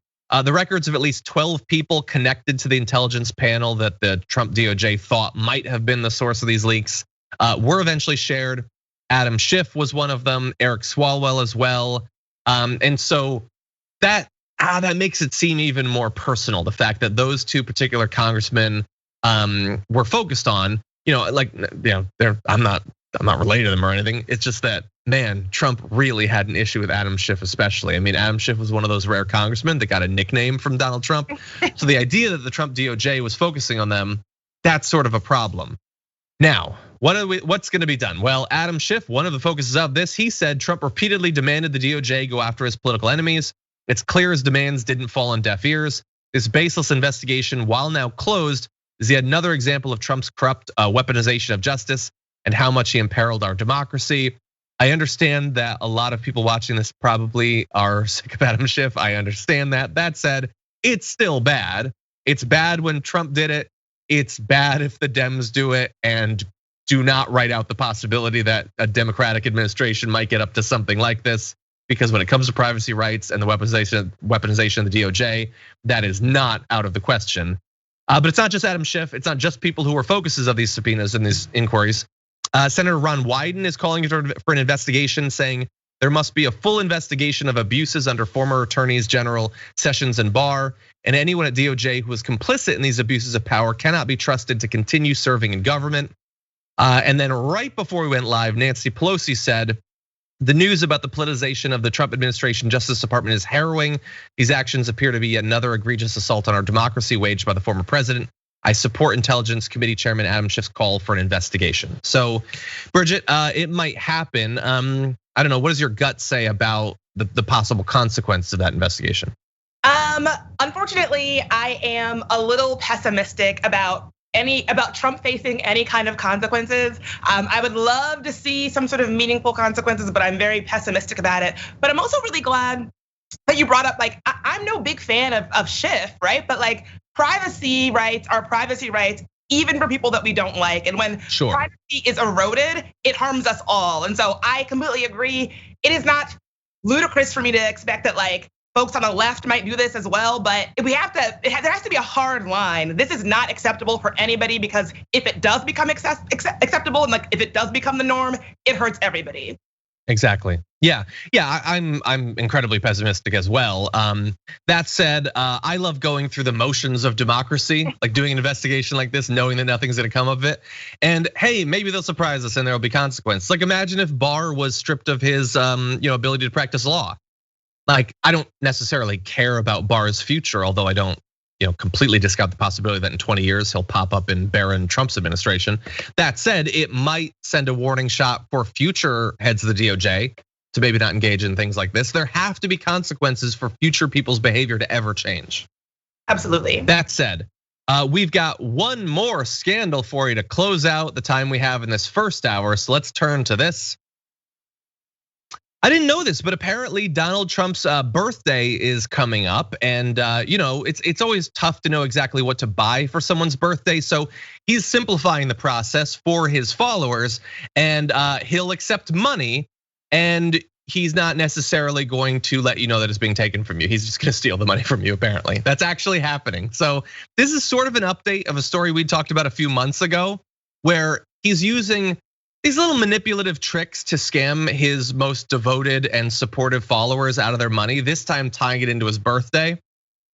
S1: The records of at least 12 people connected to the intelligence panel that the Trump DOJ thought might have been the source of these leaks were eventually shared. Adam Schiff was one of them, Eric Swalwell as well. And so that makes it seem even more personal. The fact that those 2 particular congressmen were focused on, I'm not related to them or anything. It's just that man, Trump really had an issue with Adam Schiff especially. I mean, Adam Schiff was one of those rare congressmen that got a nickname from Donald Trump. So the idea that the Trump DOJ was focusing on them, that's sort of a problem. Now, what's gonna be done? Well, Adam Schiff, one of the focuses of this, he said Trump repeatedly demanded the DOJ go after his political enemies. It's clear his demands didn't fall on deaf ears. This baseless investigation, while now closed, is yet another example of Trump's corrupt weaponization of justice and how much he imperiled our democracy. I understand that a lot of people watching this probably are sick of Adam Schiff. I understand that. That said, it's still bad. It's bad when Trump did it. It's bad if the Dems do it, and do not write out the possibility that a Democratic administration might get up to something like this. Because when it comes to privacy rights and the weaponization of the DOJ, that is not out of the question. But it's not just Adam Schiff. It's not just people who are focuses of these subpoenas and these inquiries. Senator Ron Wyden is calling for an investigation, saying there must be a full investigation of abuses under former attorneys general Sessions and Barr, and anyone at DOJ who is complicit in these abuses of power cannot be trusted to continue serving in government. And then right before we went live, Nancy Pelosi said, the news about the politicization of the Trump administration Justice Department is harrowing. These actions appear to be another egregious assault on our democracy waged by the former president. I support Intelligence Committee Chairman Adam Schiff's call for an investigation. So, Bridget, it might happen. I don't know, what does your gut say about the possible consequences of that investigation?
S2: Unfortunately, I am a little pessimistic about Trump facing any kind of consequences. I would love to see some sort of meaningful consequences, but I'm very pessimistic about it. But I'm also really glad that you brought up, like, I'm no big fan of Schiff, right? But like, privacy rights are privacy rights, even for people that we don't like. And when privacy is eroded, it harms us all. And so I completely agree. It is not ludicrous for me to expect that like folks on the left might do this as well, but there has to be a hard line. This is not acceptable for anybody, because if it does become acceptable and like if it does become the norm, it hurts everybody.
S1: Exactly. Yeah, I'm incredibly pessimistic as well. That said, I love going through the motions of democracy, like doing an investigation like this, knowing that nothing's gonna come of it. And hey, maybe they'll surprise us and there'll be consequences. Like imagine if Barr was stripped of his ability to practice law. Like I don't necessarily care about Barr's future, although I don't completely discount the possibility that in 20 years he'll pop up in Barron Trump's administration. That said, it might send a warning shot for future heads of the DOJ to maybe not engage in things like this. There have to be consequences for future people's behavior to ever change.
S2: Absolutely.
S1: That said, we've got one more scandal for you to close out the time we have in this first hour. So let's turn to this. I didn't know this, but apparently Donald Trump's birthday is coming up, and it's always tough to know exactly what to buy for someone's birthday. So he's simplifying the process for his followers, and he'll accept money, and he's not necessarily going to let you know that it's being taken from you. He's just gonna steal the money from you, apparently. That's actually happening. So this is sort of an update of a story we talked about a few months ago, where he's using these little manipulative tricks to scam his most devoted and supportive followers out of their money, this time tying it into his birthday.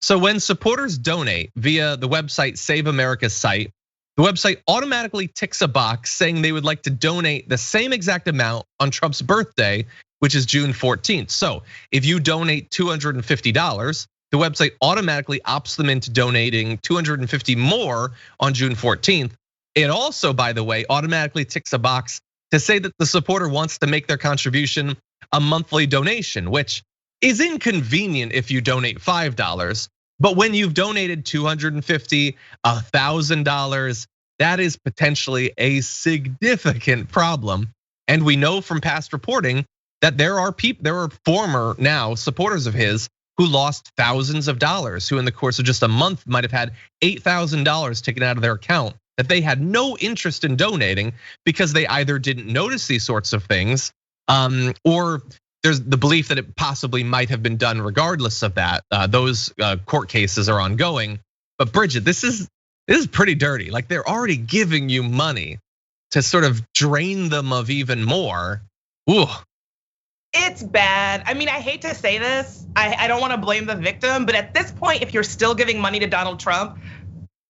S1: So when supporters donate via the website Save America's site, the website automatically ticks a box saying they would like to donate the same exact amount on Trump's birthday, which is June 14th. So if you donate $250, the website automatically opts them into donating $250 more on June 14th. It also, by the way, automatically ticks a box to say that the supporter wants to make their contribution a monthly donation, which is inconvenient if you donate $5. But when you've donated $250, $1,000, that is potentially a significant problem. And we know from past reporting that there are former now supporters of his who lost thousands of dollars, who in the course of just a month might have had $8,000 taken out of their account that they had no interest in donating because they either didn't notice these sorts of things, or there's the belief that it possibly might have been done regardless of that. Those court cases are ongoing. But Bridget, this is pretty dirty. Like they're already giving you money to sort of drain them of even more. Ooh.
S2: It's bad. I mean, I hate to say this. I don't want to blame the victim, but at this point, if you're still giving money to Donald Trump,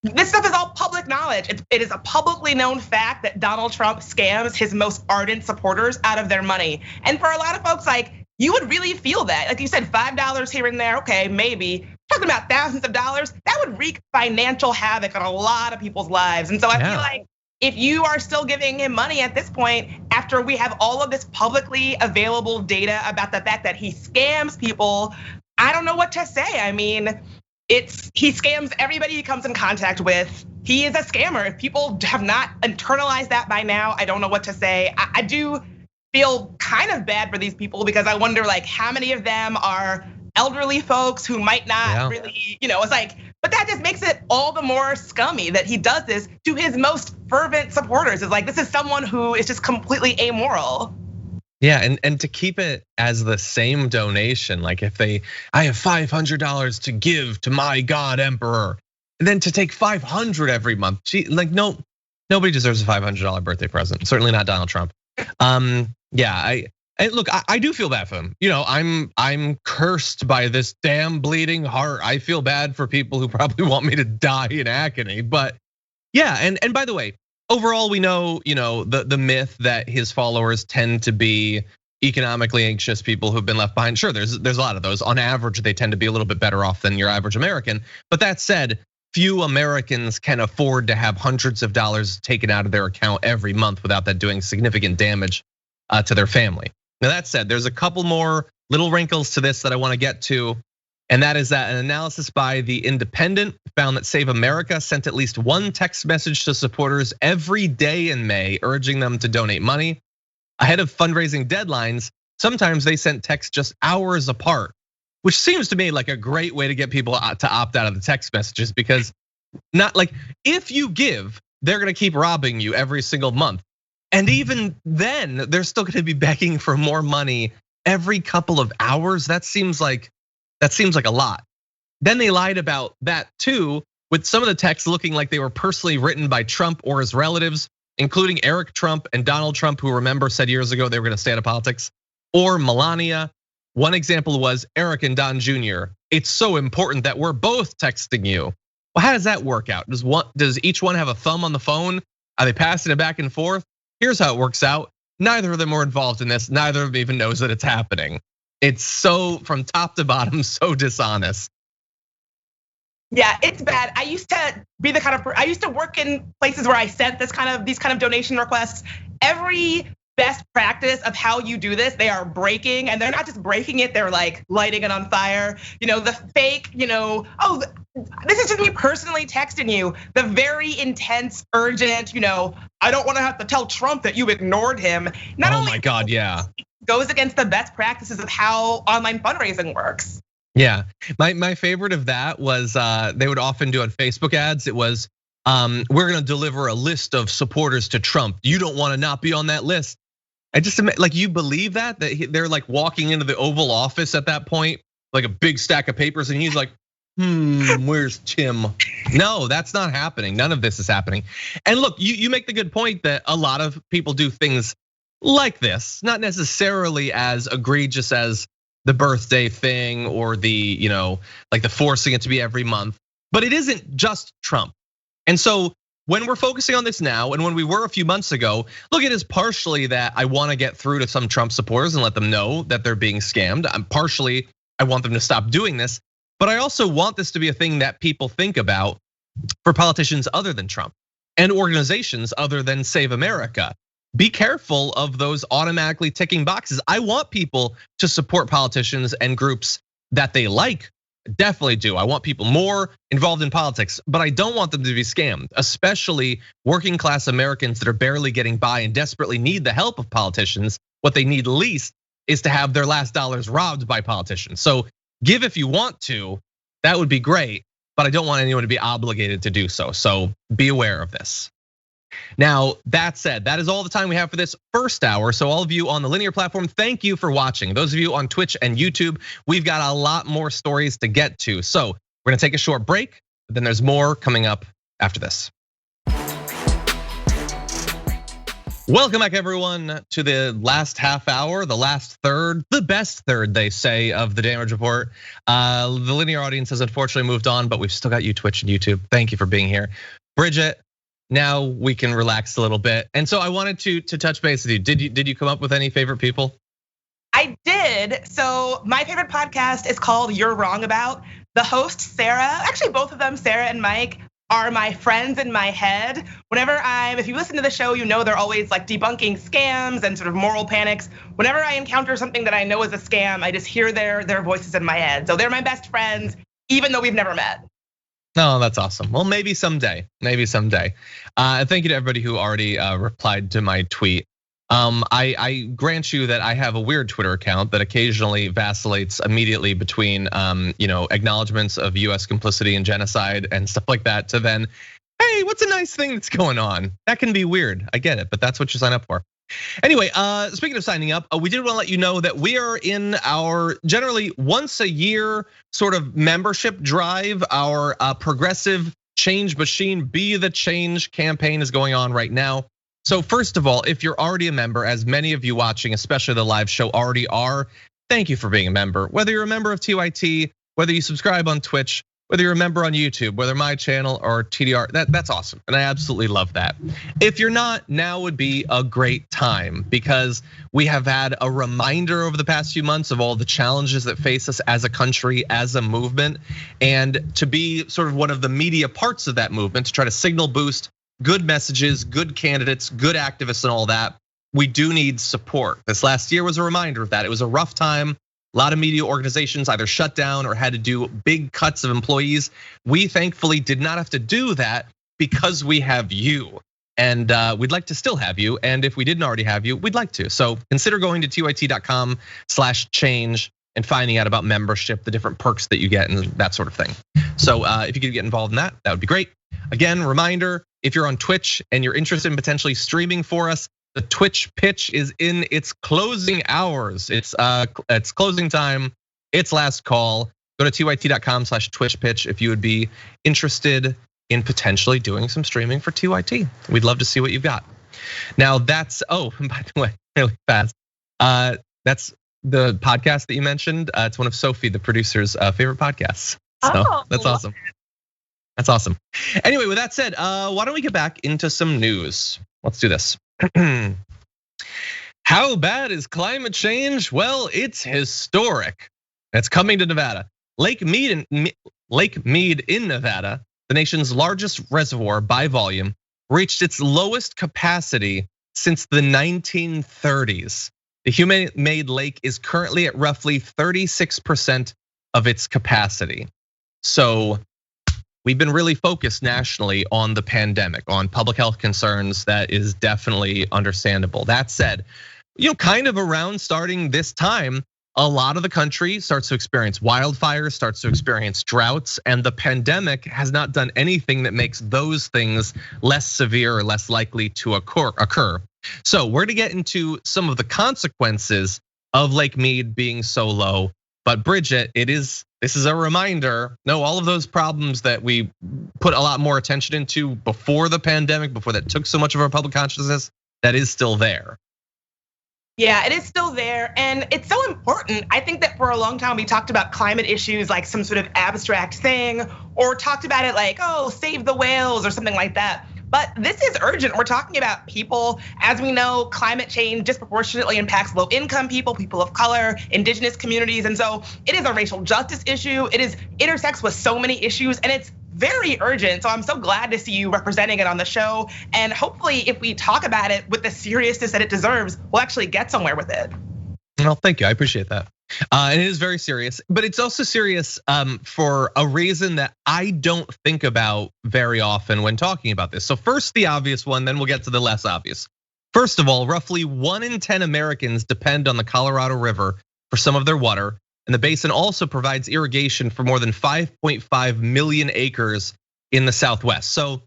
S2: this stuff is all public knowledge. It is a publicly known fact that Donald Trump scams his most ardent supporters out of their money. And for a lot of folks, like, you would really feel that. Like you said, $5 here and there, okay, maybe. Talking about thousands of dollars, that would wreak financial havoc on a lot of people's lives. And so I feel like if you are still giving him money at this point, after we have all of this publicly available data about the fact that he scams people, I don't know what to say. I mean, he scams everybody he comes in contact with. He is a scammer. If people have not internalized that by now, I don't know what to say. I do feel kind of bad for these people because I wonder, like, how many of them are elderly folks who might not really, it's like, but that just makes it all the more scummy that he does this to his most fervent supporters. It's like, this is someone who is just completely amoral.
S1: Yeah, and to keep it as the same donation, like if I have $500 to give to my God Emperor, and then to take $500 every month, nobody deserves a $500 birthday present. Certainly not Donald Trump. Yeah, I do feel bad for him. I'm cursed by this damn bleeding heart. I feel bad for people who probably want me to die in agony. But yeah, and by the way, overall, we know, the myth that his followers tend to be economically anxious people who've been left behind. Sure, there's a lot of those. On average, they tend to be a little bit better off than your average American. But that said, few Americans can afford to have hundreds of dollars taken out of their account every month without that doing significant damage to their family. Now that said, there's a couple more little wrinkles to this that I want to get to. And that is that an analysis by The Independent found that Save America sent at least one text message to supporters every day in May, urging them to donate money. Ahead of fundraising deadlines, sometimes they sent texts just hours apart, which seems to me like a great way to get people to opt out of the text messages, because not like if you give, they're gonna keep robbing you every single month. And even then, they're still gonna be begging for more money every couple of hours. That seems like a lot. Then they lied about that too, with some of the texts looking like they were personally written by Trump or his relatives, including Eric Trump and Donald Trump, who remember said years ago they were gonna stay out of politics, or Melania. One example was Eric and Don Jr. It's so important that we're both texting you. Well, how does that work out? Does each one have a thumb on the phone? Are they passing it back and forth? Here's how it works out. Neither of them were involved in this. Neither of them even knows that it's happening. It's so, from top to bottom, so dishonest.
S2: Yeah, it's bad. I used to be the kind of I used to work in places where I sent these kind of donation requests. Every best practice of how you do this, they are breaking, and they're not just breaking it, they're like lighting it on fire. The fake, oh, this is just me personally texting you. The very intense, urgent, I don't want to have to tell Trump that you ignored him. Not only,
S1: my God, yeah.
S2: Goes against the best practices of how online fundraising works.
S1: Yeah, my favorite of that was they would often do on Facebook ads. It was, we're gonna deliver a list of supporters to Trump. You don't want to not be on that list. I just like, you believe that they're like walking into the Oval Office at that point, like a big stack of papers, and he's like, where's Tim? No, that's not happening. None of this is happening. And look, you make the good point that a lot of people do things like this, not necessarily as egregious as the birthday thing or the, like the forcing it to be every month, but it isn't just Trump. And so when we're focusing on this now, and when we were a few months ago, look, it is partially that I want to get through to some Trump supporters and let them know that they're being scammed. Partially, I want them to stop doing this, but I also want this to be a thing that people think about for politicians other than Trump and organizations other than Save America. Be careful of those automatically ticking boxes. I want people to support politicians and groups that they like. Definitely do. I want people more involved in politics, but I don't want them to be scammed, especially working class Americans that are barely getting by and desperately need the help of politicians. What they need least is to have their last dollars robbed by politicians. So give if you want to, that would be great, but I don't want anyone to be obligated to do so. So be aware of this. Now, that said, that is all the time we have for this first hour. So all of you on the linear platform, thank you for watching. Those of you on Twitch and YouTube, we've got a lot more stories to get to. So we're gonna take a short break, but then there's more coming up after this. Welcome back, everyone, to the last half hour, the last third, the best third, they say, of the Damage Report. The linear audience has unfortunately moved on, but we've still got you, Twitch and YouTube. Thank you for being here. Bridget, now we can relax a little bit. And so I wanted to touch base with you. Did you come up with any favorite people?
S2: I did. So my favorite podcast is called You're Wrong About. The host, Sarah, actually both of them, Sarah and Mike, are my friends in my head. If you listen to the show, you know they're always like debunking scams and sort of moral panics. Whenever I encounter something that I know is a scam, I just hear their voices in my head. So they're my best friends, even though we've never met.
S1: No, that's awesome. Well, maybe someday, maybe someday. Thank you to everybody who already replied to my tweet. I grant you that I have a weird Twitter account that occasionally vacillates immediately between, acknowledgments of US complicity in genocide and stuff like that to then, hey, what's a nice thing that's going on? That can be weird, I get it, but that's what you sign up for. Anyway, speaking of signing up, we did want to let you know that we are in our generally once a year sort of membership drive. Our progressive change machine, Be the Change campaign is going on right now. So first of all, if you're already a member, as many of you watching, especially the live show already are, thank you for being a member. Whether you're a member of TYT, whether you subscribe on Twitch, whether you're a member on YouTube, whether my channel or TDR, that's awesome. And I absolutely love that. If you're not, now would be a great time because we have had a reminder over the past few months of all the challenges that face us as a country, as a movement, and to be sort of one of the media parts of that movement to try to signal boost good messages, good candidates, good activists and all that, we do need support. This last year was a reminder of that. It was a rough time. A lot of media organizations either shut down or had to do big cuts of employees. We thankfully did not have to do that because we have you. And we'd like to still have you. And if we didn't already have you, we'd like to. So consider going to tyt.com/change and finding out about membership, the different perks that you get and that sort of thing. So if you could get involved in that, that would be great. Again, reminder, if you're on Twitch and you're interested in potentially streaming for us, the Twitch pitch is in its closing hours. It's closing time, it's last call. Go to tyt.com/Twitch pitch if you would be interested in potentially doing some streaming for TYT. We'd love to see what you've got. Now that's, by the way, really fast. That's the podcast that you mentioned. It's one of Sophie, the producer's favorite podcasts. So that's awesome. That's awesome. Anyway, with that said, why don't we get back into some news? Let's do this. How bad is climate change? Well, it's historic. It's coming to Nevada. Lake Mead in Nevada, the nation's largest reservoir by volume, reached its lowest capacity since the 1930s. The human-made lake is currently at roughly 36% of its capacity. So we've been really focused nationally on the pandemic, on public health concerns. That is definitely understandable. That said, kind of around starting this time, a lot of the country starts to experience wildfires, starts to experience droughts, and the pandemic has not done anything that makes those things less severe or less likely to occur. So we're gonna get into some of the consequences of Lake Mead being so low. But Bridget, this is a reminder. No, all of those problems that we put a lot more attention into before the pandemic, before that took so much of our public consciousness, that is still there.
S2: Yeah, it is still there, and it's so important. I think that for a long time we talked about climate issues like some sort of abstract thing, or talked about it like, oh, save the whales or something like that. But this is urgent. We're talking about people. As we know, climate change disproportionately impacts low income people, people of color, indigenous communities. And so it is a racial justice issue. It intersects with so many issues, and it's very urgent. So I'm so glad to see you representing it on the show. And hopefully if we talk about it with the seriousness that it deserves, we'll actually get somewhere with it.
S1: Well, thank you, I appreciate that. And it is very serious, but it's also serious for a reason that I don't think about very often when talking about this. So first, the obvious one, then we'll get to the less obvious. First of all, roughly 1 in 10 Americans depend on the Colorado River for some of their water. And the basin also provides irrigation for more than 5.5 million acres in the Southwest. So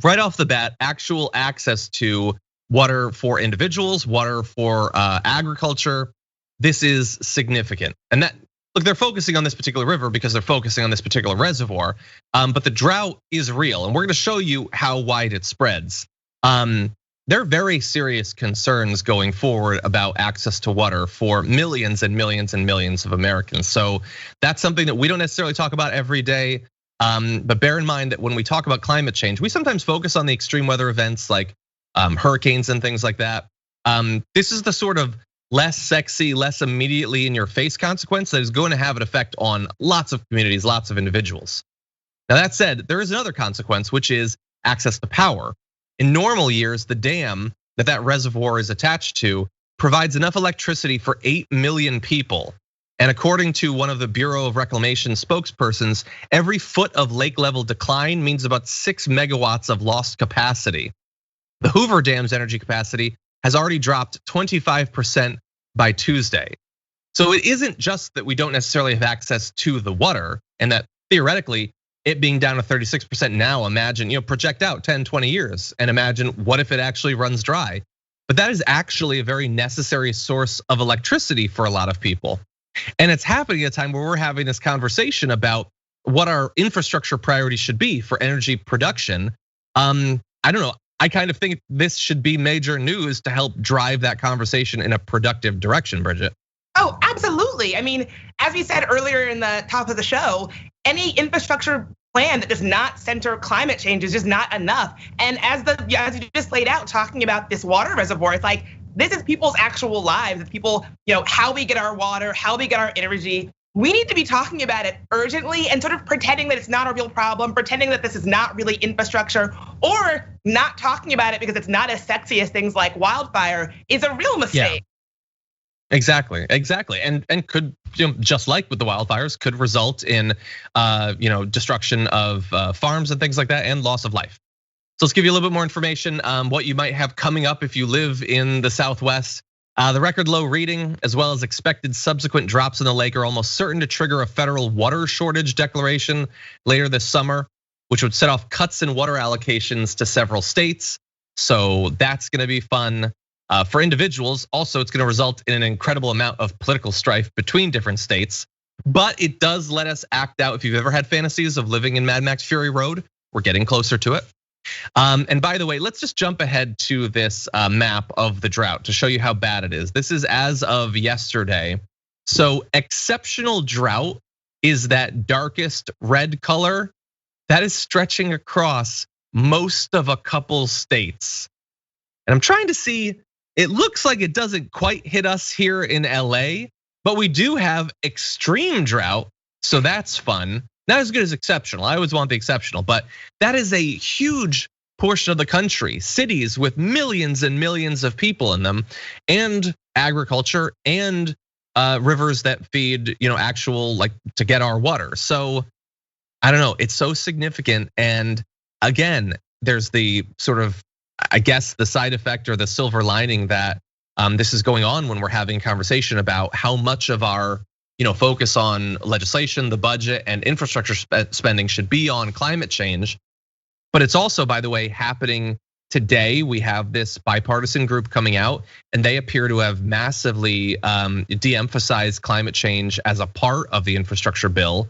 S1: right off the bat, actual access to water for individuals, water for agriculture, this is significant. And that, look, they're focusing on this particular river because they're focusing on this particular reservoir, but the drought is real. And we're gonna show you how wide it spreads. there are very serious concerns going forward about access to water for millions and millions and millions of Americans. So that's something that we don't necessarily talk about every day. But bear in mind that when we talk about climate change, we sometimes focus on the extreme weather events like hurricanes and things like that. This is the sort of less sexy, less immediately in your face consequence that is going to have an effect on lots of communities, lots of individuals. Now that said, there is another consequence, which is access to power. In normal years, the dam that reservoir is attached to provides enough electricity for 8 million people. And according to one of the Bureau of Reclamation spokespersons, every foot of lake level decline means about 6 megawatts of lost capacity. The Hoover Dam's energy capacity has already dropped 25% by Tuesday. So it isn't just that we don't necessarily have access to the water, and that theoretically it being down to 36% now, imagine, project out 10, 20 years and imagine what if it actually runs dry. But that is actually a very necessary source of electricity for a lot of people. And it's happening at a time where we're having this conversation about what our infrastructure priorities should be for energy production. I don't know, I kind of think this should be major news to help drive that conversation in a productive direction, Bridget.
S2: Oh, absolutely. I mean, as we said earlier in the top of the show, any infrastructure plan that does not center climate change is just not enough. And as you just laid out, talking about this water reservoir, it's like, this is people's actual lives. It's people, how we get our water, how we get our energy. We need to be talking about it urgently and sort of pretending that it's not a real problem, pretending that this is not really infrastructure, or not talking about it because it's not as sexy as things like wildfire is a real mistake.
S1: Yeah. Exactly. And could, just like with the wildfires, could result in destruction of farms and things like that and loss of life. So let's give you a little bit more information what you might have coming up if you live in the Southwest. The record low reading, as well as expected subsequent drops in the lake, are almost certain to trigger a federal water shortage declaration later this summer, which would set off cuts in water allocations to several states. So that's gonna be fun. For individuals, also, it's gonna result in an incredible amount of political strife between different states. But it does let us act out. If you've ever had fantasies of living in Mad Max Fury Road, we're getting closer to it. And by the way, let's just jump ahead to this map of the drought to show you how bad it is. This is as of yesterday. So exceptional drought is that darkest red color that is stretching across most of a couple states. And I'm trying to see, it looks like it doesn't quite hit us here in LA, but we do have extreme drought, so that's fun. Not as good as exceptional. I always want the exceptional, but that is a huge portion of the country, cities with millions and millions of people in them, and agriculture and rivers that feed, actual, like, to get our water. So I don't know, it's so significant. And again, there's the sort of, I guess, the side effect or the silver lining that this is going on when we're having a conversation about how much of our focus on legislation, the budget, and infrastructure spending should be on climate change. But it's also, by the way, happening today. We have this bipartisan group coming out, and they appear to have massively de-emphasized climate change as a part of the infrastructure bill.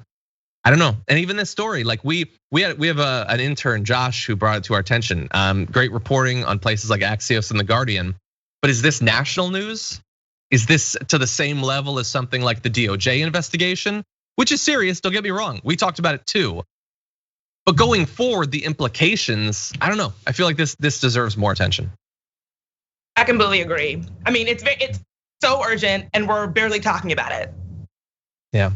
S1: I don't know, and even this story, like we have an intern, Josh, who brought it to our attention. Great reporting on places like Axios and The Guardian. But is this national news? Is this to the same level as something like the DOJ investigation, which is serious, don't get me wrong, we talked about it too. But going forward, the implications, I don't know, I feel like this deserves more attention.
S2: I completely agree. I mean, it's so urgent and we're barely talking about it.
S1: Yeah.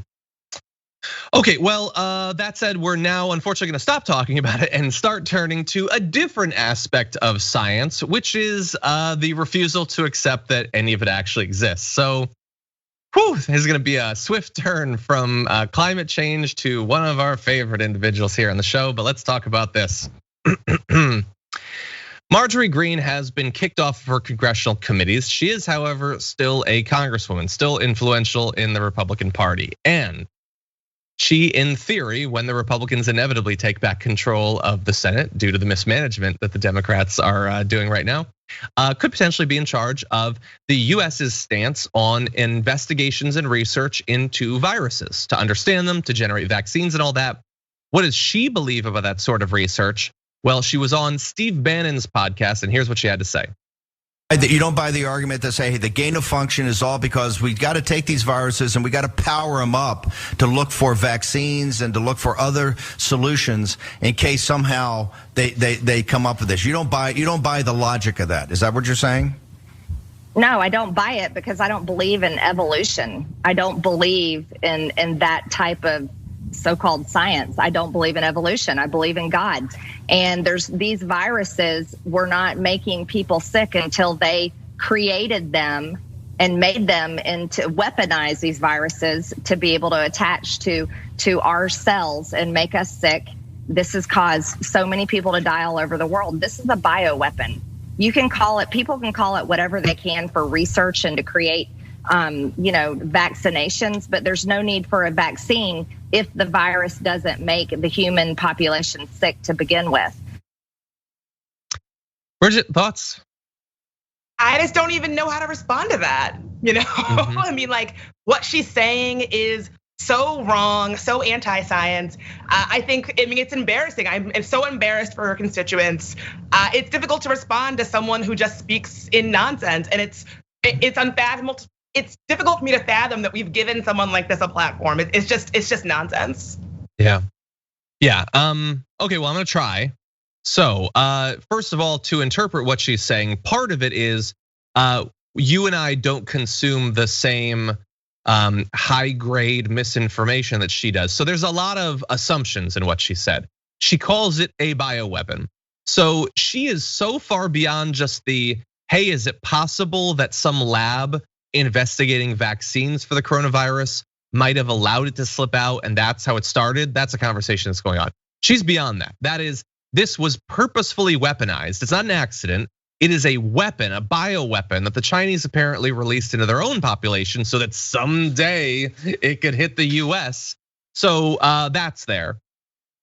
S1: Okay, well, that said, we're now unfortunately gonna stop talking about it and start turning to a different aspect of science, which is the refusal to accept that any of it actually exists. So, this is gonna be a swift turn from climate change to one of our favorite individuals here on the show, but let's talk about this. Marjorie Greene has been kicked off of her congressional committees. She is, however, still a congresswoman, still influential in the Republican Party. And she, in theory, when the Republicans inevitably take back control of the Senate due to the mismanagement that the Democrats are doing right now, could potentially be in charge of the US's stance on investigations and research into viruses, to understand them, to generate vaccines and all that. What does she believe about that sort of research? Well, she was on Steve Bannon's podcast, and here's what she had to say.
S6: That you don't buy the argument that say, hey, the gain of function is all because we got to take these viruses and we got to power them up to look for vaccines and to look for other solutions in case somehow they come up with this. You don't buy the logic of that. Is that what you're saying?
S7: No, I don't buy it because I don't believe in evolution. I don't believe in that type of so-called science. I don't believe in evolution. I believe in God. And there's these viruses were not making people sick until they created them and made them into weaponize these viruses to be able to attach to our cells and make us sick. This has caused so many people to die all over the world. This is a bioweapon. You can call it, people can call it whatever they can for research and to create vaccinations, but there's no need for a vaccine if the virus doesn't make the human population sick to begin with.
S1: Bridget, thoughts?
S2: I just don't even know how to respond to that. Mm-hmm. I mean, like what she's saying is so wrong, so anti-science. I mean, it's embarrassing. I'm so embarrassed for her constituents. It's difficult to respond to someone who just speaks in nonsense, and it's unfathomable. It's difficult for me to fathom that we've given someone like this a platform. It's just nonsense.
S1: Yeah. Okay, well, I'm gonna try. So, first of all, to interpret what she's saying, part of it is you and I don't consume the same high grade misinformation that she does. So there's a lot of assumptions in what she said. She calls it a bioweapon. So she is so far beyond just the, hey, is it possible that some lab investigating vaccines for the coronavirus might have allowed it to slip out and that's how it started? That's a conversation that's going on. She's beyond that. That is, this was purposefully weaponized. It's not an accident. It is a weapon, a bioweapon that the Chinese apparently released into their own population so that someday it could hit the US. So that's there.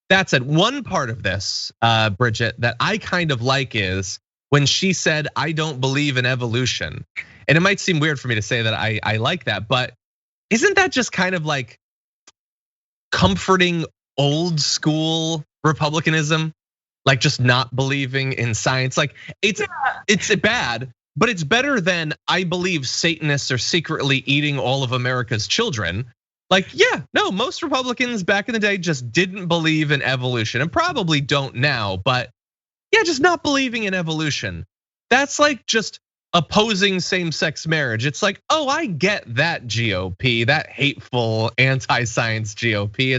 S1: That said, one part of this, Bridget, that I kind of like is when she said, I don't believe in evolution. And it might seem weird for me to say that I like that, but isn't that just kind of like comforting old school Republicanism? Like just not believing in science. Like it's bad, but it's better than I believe Satanists are secretly eating all of America's children. Like, yeah, no, most Republicans back in the day just didn't believe in evolution and probably don't now, but yeah, just not believing in evolution. That's like just opposing same-sex marriage. It's like, oh, I get that GOP, that hateful anti-science GOP.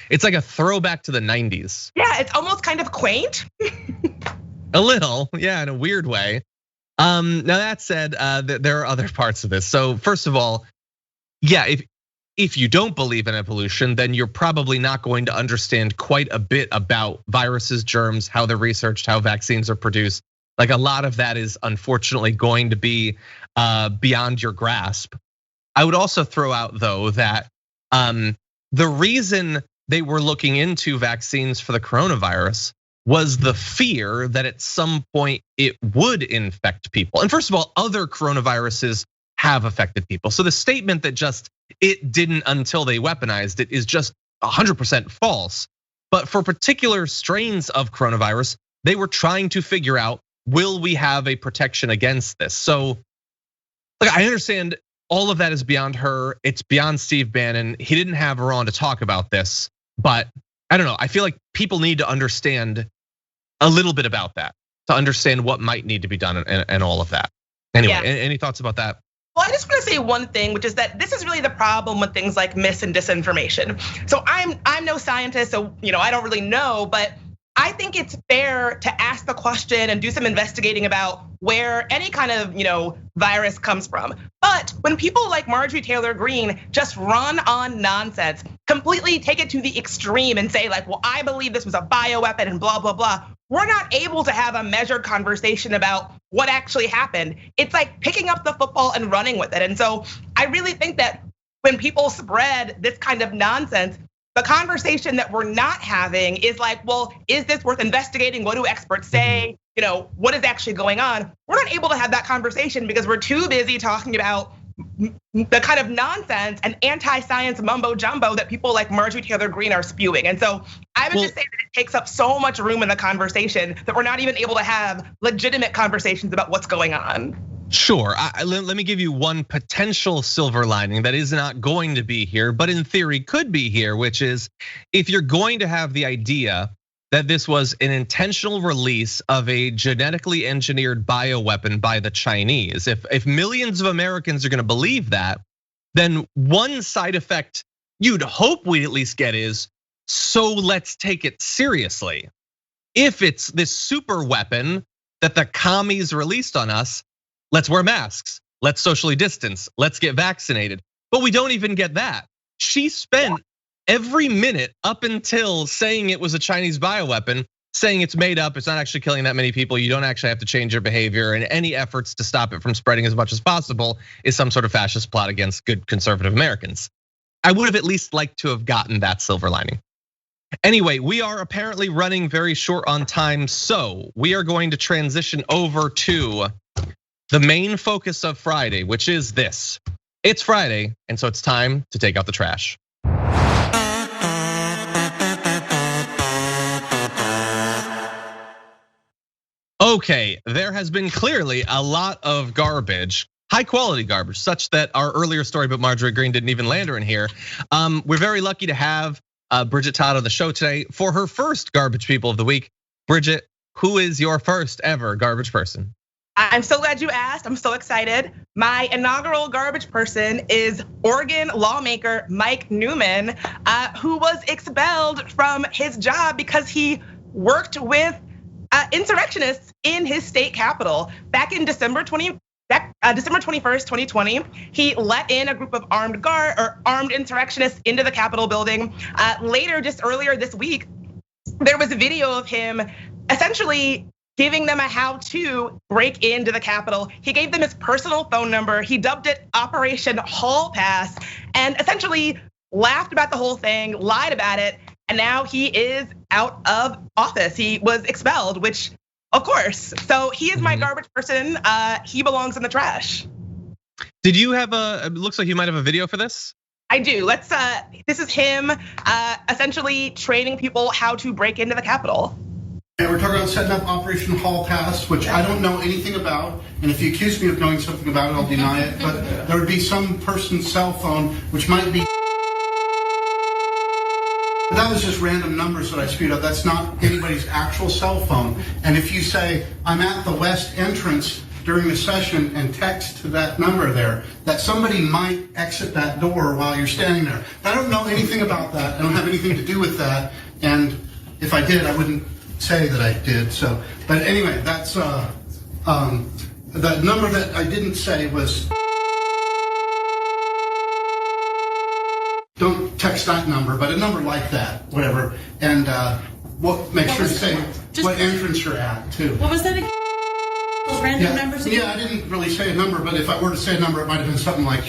S1: It's like a throwback to the 90s.
S2: Yeah, it's almost kind of quaint.
S1: A little, yeah, in a weird way. Now that said, there are other parts of this. So first of all, yeah, if you don't believe in evolution, then you're probably not going to understand quite a bit about viruses, germs, how they're researched, how vaccines are produced. Like a lot of that is unfortunately going to be beyond your grasp. I would also throw out though that the reason they were looking into vaccines for the coronavirus was the fear that at some point it would infect people. And first of all, other coronaviruses have affected people. So the statement that just it didn't until they weaponized it is just 100% false. But for particular strains of coronavirus, they were trying to figure out, will we have a protection against this? So look, I understand all of that is beyond her. It's beyond Steve Bannon. He didn't have her on to talk about this, but I don't know. I feel like people need to understand a little bit about that to understand what might need to be done and all of that. Anyway, yeah. Any thoughts about that?
S2: Well, I just want to say one thing, which is that this is really the problem with things like mis and disinformation. So I'm no scientist, so I don't really know, but I think it's fair to ask the question and do some investigating about where any kind of virus comes from. But when people like Marjorie Taylor Greene just run on nonsense, completely take it to the extreme and say like, well, I believe this was a bioweapon and blah, blah, blah. We're not able to have a measured conversation about what actually happened. It's like picking up the football and running with it. And so I really think that when people spread this kind of nonsense, the conversation that we're not having is like, well, is this worth investigating? What do experts say? What is actually going on? We're not able to have that conversation because we're too busy talking about the kind of nonsense and anti-science mumbo jumbo that people like Marjorie Taylor Greene are spewing. And so I would just say that it takes up so much room in the conversation that we're not even able to have legitimate conversations about what's going on.
S1: Sure, let me give you one potential silver lining that is not going to be here, but in theory could be here, which is if you're going to have the idea that this was an intentional release of a genetically engineered bioweapon by the Chinese, if millions of Americans are gonna believe that, then one side effect you'd hope we at least get is, so let's take it seriously. If it's this super weapon that the commies released on us, let's wear masks, let's socially distance, let's get vaccinated. But we don't even get that. She spent every minute up until saying it was a Chinese bioweapon, saying it's made up, it's not actually killing that many people, you don't actually have to change your behavior, and any efforts to stop it from spreading as much as possible is some sort of fascist plot against good conservative Americans. I would have at least liked to have gotten that silver lining. Anyway, we are apparently running very short on time, so we are going to transition over to the main focus of Friday, which is this. It's Friday, and so it's time to take out the trash. Okay, there has been clearly a lot of garbage, high quality garbage, such that our earlier story about Marjorie Greene didn't even land her in here. We're very lucky to have Bridget Todd on the show today for her first Garbage People of the Week. Bridget, who is your first ever garbage person?
S2: I'm so glad you asked. I'm so excited. My inaugural garbage person is Oregon lawmaker Mike Newman, who was expelled from his job because he worked with insurrectionists in his state capital. Back in December 21st, 2020, he let in a group of armed insurrectionists into the Capitol building. Later, just earlier this week, there was a video of him essentially giving them a how-to break into the Capitol. He gave them his personal phone number. He dubbed it Operation Hall Pass, and essentially laughed about the whole thing, lied about it, and now he is out of office. He was expelled, which, of course. So he is my garbage person. He belongs in the trash.
S1: Did you have it looks like you might have a video for this?
S2: I do. This is him essentially training people how to break into the Capitol.
S8: And we're talking about setting up Operation Hall Pass, which I don't know anything about. And if you accuse me of knowing something about it, I'll deny it. But there would be some person's cell phone, which might be. That was just random numbers that I spewed out. That's not anybody's actual cell phone. And if you say, I'm at the west entrance during the session and text to that number there, that somebody might exit that door while you're standing there. I don't know anything about that. I don't have anything to do with that. And if I did, I wouldn't say that I did. So, but anyway, that's the number that I didn't say was. Don't text that number, but a number like that, whatever. And make sure to say what entrance you're at too.
S9: What was that again? Those random numbers again?
S8: Yeah, I didn't really say a number, but if I were to say a number, it might have been something like.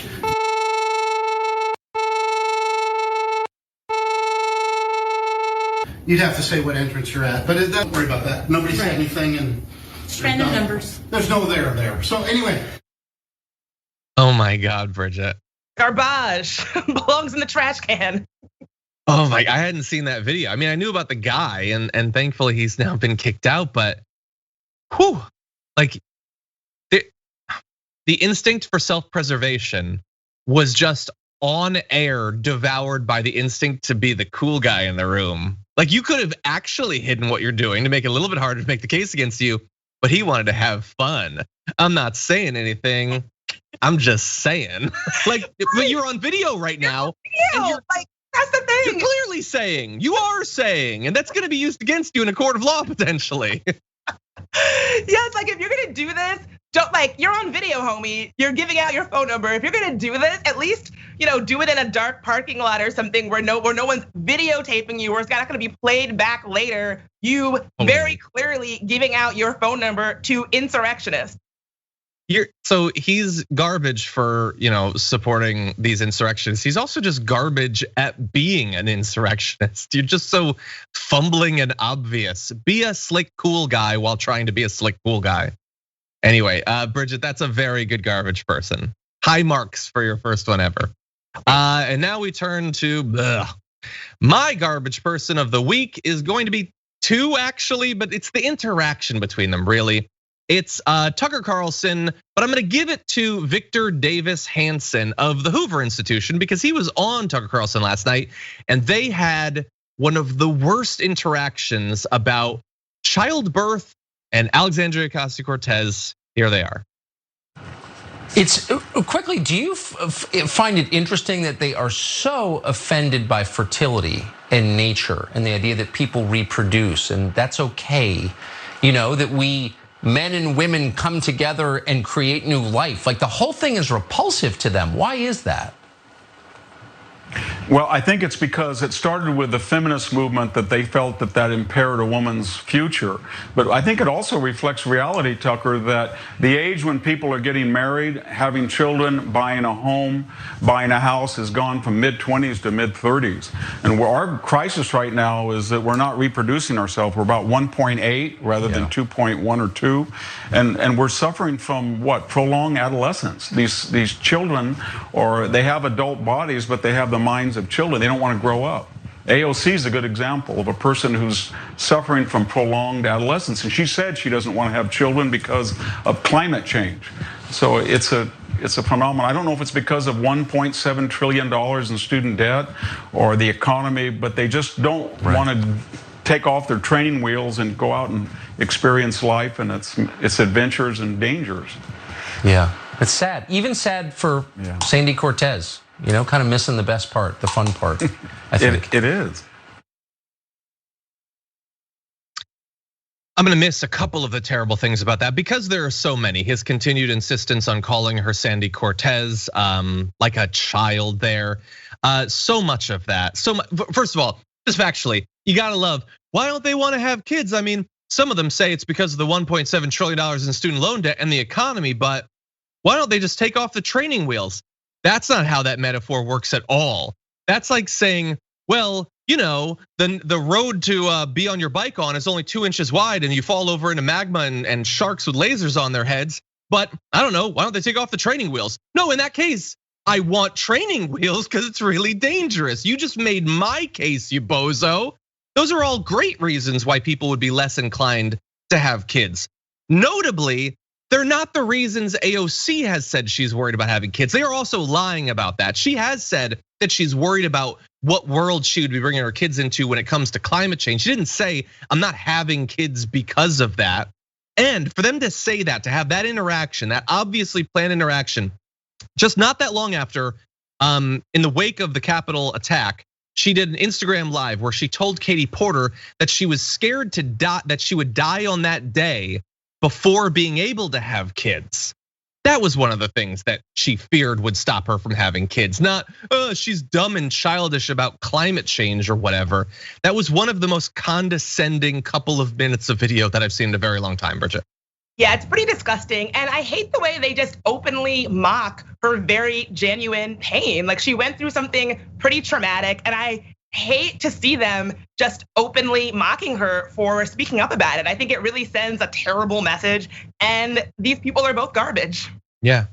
S8: You'd have to say what entrance you're at, but don't worry about that. Nobody said anything, and
S9: random numbers.
S8: There's no there. So anyway.
S1: Oh my God, Bridget.
S2: Garbage belongs in the trash can.
S1: Oh my, I hadn't seen that video. I mean, I knew about the guy, and thankfully he's now been kicked out, but whew, like the instinct for self-preservation was just on air, devoured by the instinct to be the cool guy in the room. Like you could have actually hidden what you're doing to make it a little bit harder to make the case against you, but he wanted to have fun. I'm not saying anything. I'm just saying, like, but you're on video right now.
S2: And you're like, that's the thing.
S1: You're clearly saying, you are saying, and that's gonna be used against you in a court of law potentially.
S2: Yeah, it's like if you're gonna do this, don't you're on video, homie. You're giving out your phone number. If you're gonna do this, at least do it in a dark parking lot or something where no one's videotaping you, or it's not gonna be played back later. You very clearly giving out your phone number to insurrectionists.
S1: So he's garbage for supporting these insurrectionists. He's also just garbage at being an insurrectionist. You're just so fumbling and obvious. Be a slick cool guy while trying to be a slick cool guy. Anyway, Bridget, that's a very good garbage person. High marks for your first one ever. And now we turn to my garbage person of the week is going to be two actually, but it's the interaction between them really. It's Tucker Carlson, but I'm gonna give it to Victor Davis Hanson of the Hoover Institution because he was on Tucker Carlson last night and they had one of the worst interactions about childbirth and Alexandria Ocasio-Cortez. Here they are.
S10: It's quickly, do you find it interesting that they are so offended by fertility and nature and the idea that people reproduce and that's okay? You know, that we men and women come together and create new life. Like the whole thing is repulsive to them. Why is that?
S11: Well, I think it's because it started with the feminist movement that they felt that impaired a woman's future. But I think it also reflects reality, Tucker, that the age when people are getting married, having children, buying a home, buying a house has gone from mid-20s to mid-30s. And our crisis right now is that we're not reproducing ourselves. We're about 1.8 rather than 2.1 or 2. And we're suffering from what? Prolonged adolescence. These children, or they have adult bodies, but they have the minds of children. They don't want to grow up. AOC is a good example of a person who's suffering from prolonged adolescence. And she said she doesn't want to have children because of climate change. So it's a phenomenon. I don't know if it's because of $1.7 trillion in student debt or the economy, but they just don't want to take off their training wheels and go out and experience life and its adventures and dangers.
S10: Yeah, it's sad. Even sad for Sandy Cortez. You know, kind of missing the best part, the fun part, I think.
S11: It is.
S1: I'm gonna miss a couple of the terrible things about that because there are so many. His continued insistence on calling her Sandy Cortez, like a child there. So much of that. First of all, just factually, you gotta love, why don't they wanna have kids? I mean, some of them say it's because of the $1.7 trillion in student loan debt and the economy, but why don't they just take off the training wheels? That's not how that metaphor works at all. That's like saying, well, you know, the road to be on your bike on is only 2 inches wide and you fall over into magma and sharks with lasers on their heads. But I don't know, why don't they take off the training wheels? No, in that case, I want training wheels because it's really dangerous. You just made my case, you bozo. Those are all great reasons why people would be less inclined to have kids. Notably, they're not the reasons AOC has said she's worried about having kids. They are also lying about that. She has said that she's worried about what world she would be bringing her kids into when it comes to climate change. She didn't say, I'm not having kids because of that. And for them to say that, to have that interaction, that obviously planned interaction, just not that long after, in the wake of the Capitol attack, she did an Instagram live where she told Katie Porter that she was scared to die, that she would die on that day before being able to have kids. That was one of the things that she feared would stop her from having kids. Not, she's dumb and childish about climate change or whatever. That was one of the most condescending couple of minutes of video that I've seen in a very long time, Bridget.
S2: Yeah, it's pretty disgusting. And I hate the way they just openly mock her very genuine pain. Like she went through something pretty traumatic and I hate to see them just openly mocking her for speaking up about it. I think it really sends a terrible message and these people are both garbage.
S1: Yeah,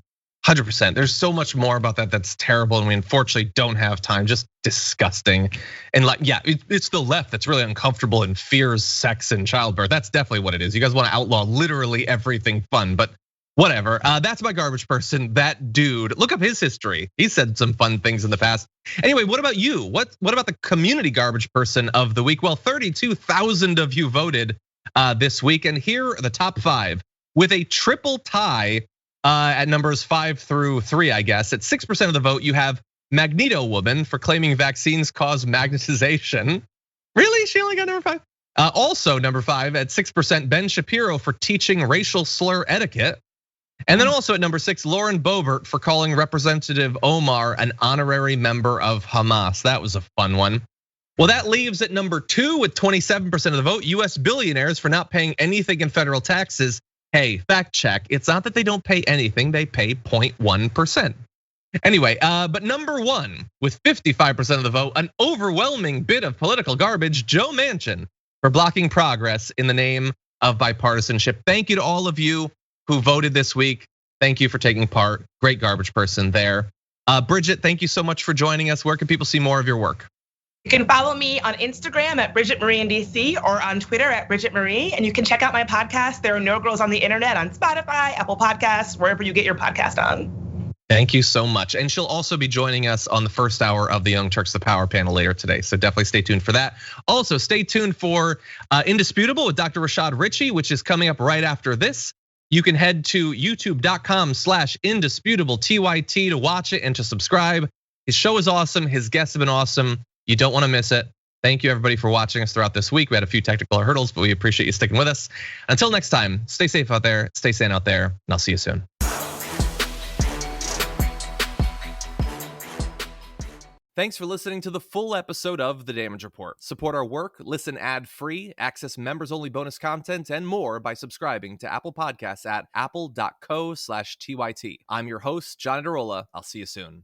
S1: 100%. There's so much more about that that's terrible and we unfortunately don't have time, just disgusting. And like, yeah, it's the left that's really uncomfortable and fears sex and childbirth. That's definitely what it is. You guys wanna outlaw literally everything fun, but whatever, that's my garbage person, that dude. Look up his history. He said some fun things in the past. Anyway, what about you? What about the community garbage person of the week? Well, 32,000 of you voted this week, and here are the top 5 with a triple tie at numbers 5 through 3, I guess. At 6% of the vote, you have Magneto Woman for claiming vaccines cause magnetization. Really? She only got number 5? Also number 5 at 6%, Ben Shapiro for teaching racial slur etiquette. And then also at number 6, Lauren Boebert for calling Representative Omar an honorary member of Hamas. That was a fun one. Well, that leaves at number 2 with 27% of the vote, US billionaires for not paying anything in federal taxes. Hey, fact check, it's not that they don't pay anything, they pay 0.1%. Anyway, but number 1 with 55% of the vote, an overwhelming bit of political garbage, Joe Manchin for blocking progress in the name of bipartisanship. Thank you to all of you who voted this week. Thank you for taking part. Great garbage person there. Bridget, thank you so much for joining us. Where can people see more of your work?
S2: You can follow me on Instagram at Bridget Marie in DC or on Twitter at Bridget Marie. And you can check out my podcast, There Are No Girls on the Internet, on Spotify, Apple Podcasts, wherever you get your podcast on.
S1: Thank you so much. And she'll also be joining us on the first hour of the Young Turks the Power panel later today. So definitely stay tuned for that. Also, stay tuned for Indisputable with Dr. Rashad Ritchie, which is coming up right after this. You can head to youtube.com/indisputable TYT to watch it and to subscribe. His show is awesome. His guests have been awesome. You don't want to miss it. Thank you everybody for watching us throughout this week. We had a few technical hurdles, but we appreciate you sticking with us. Until next time, stay safe out there, stay sane out there, and I'll see you soon.
S12: Thanks for listening to the full episode of The Damage Report. Support our work, listen ad-free, access members-only bonus content, and more by subscribing to Apple Podcasts at apple.co/TYT. I'm your host, John Adarola. I'll see you soon.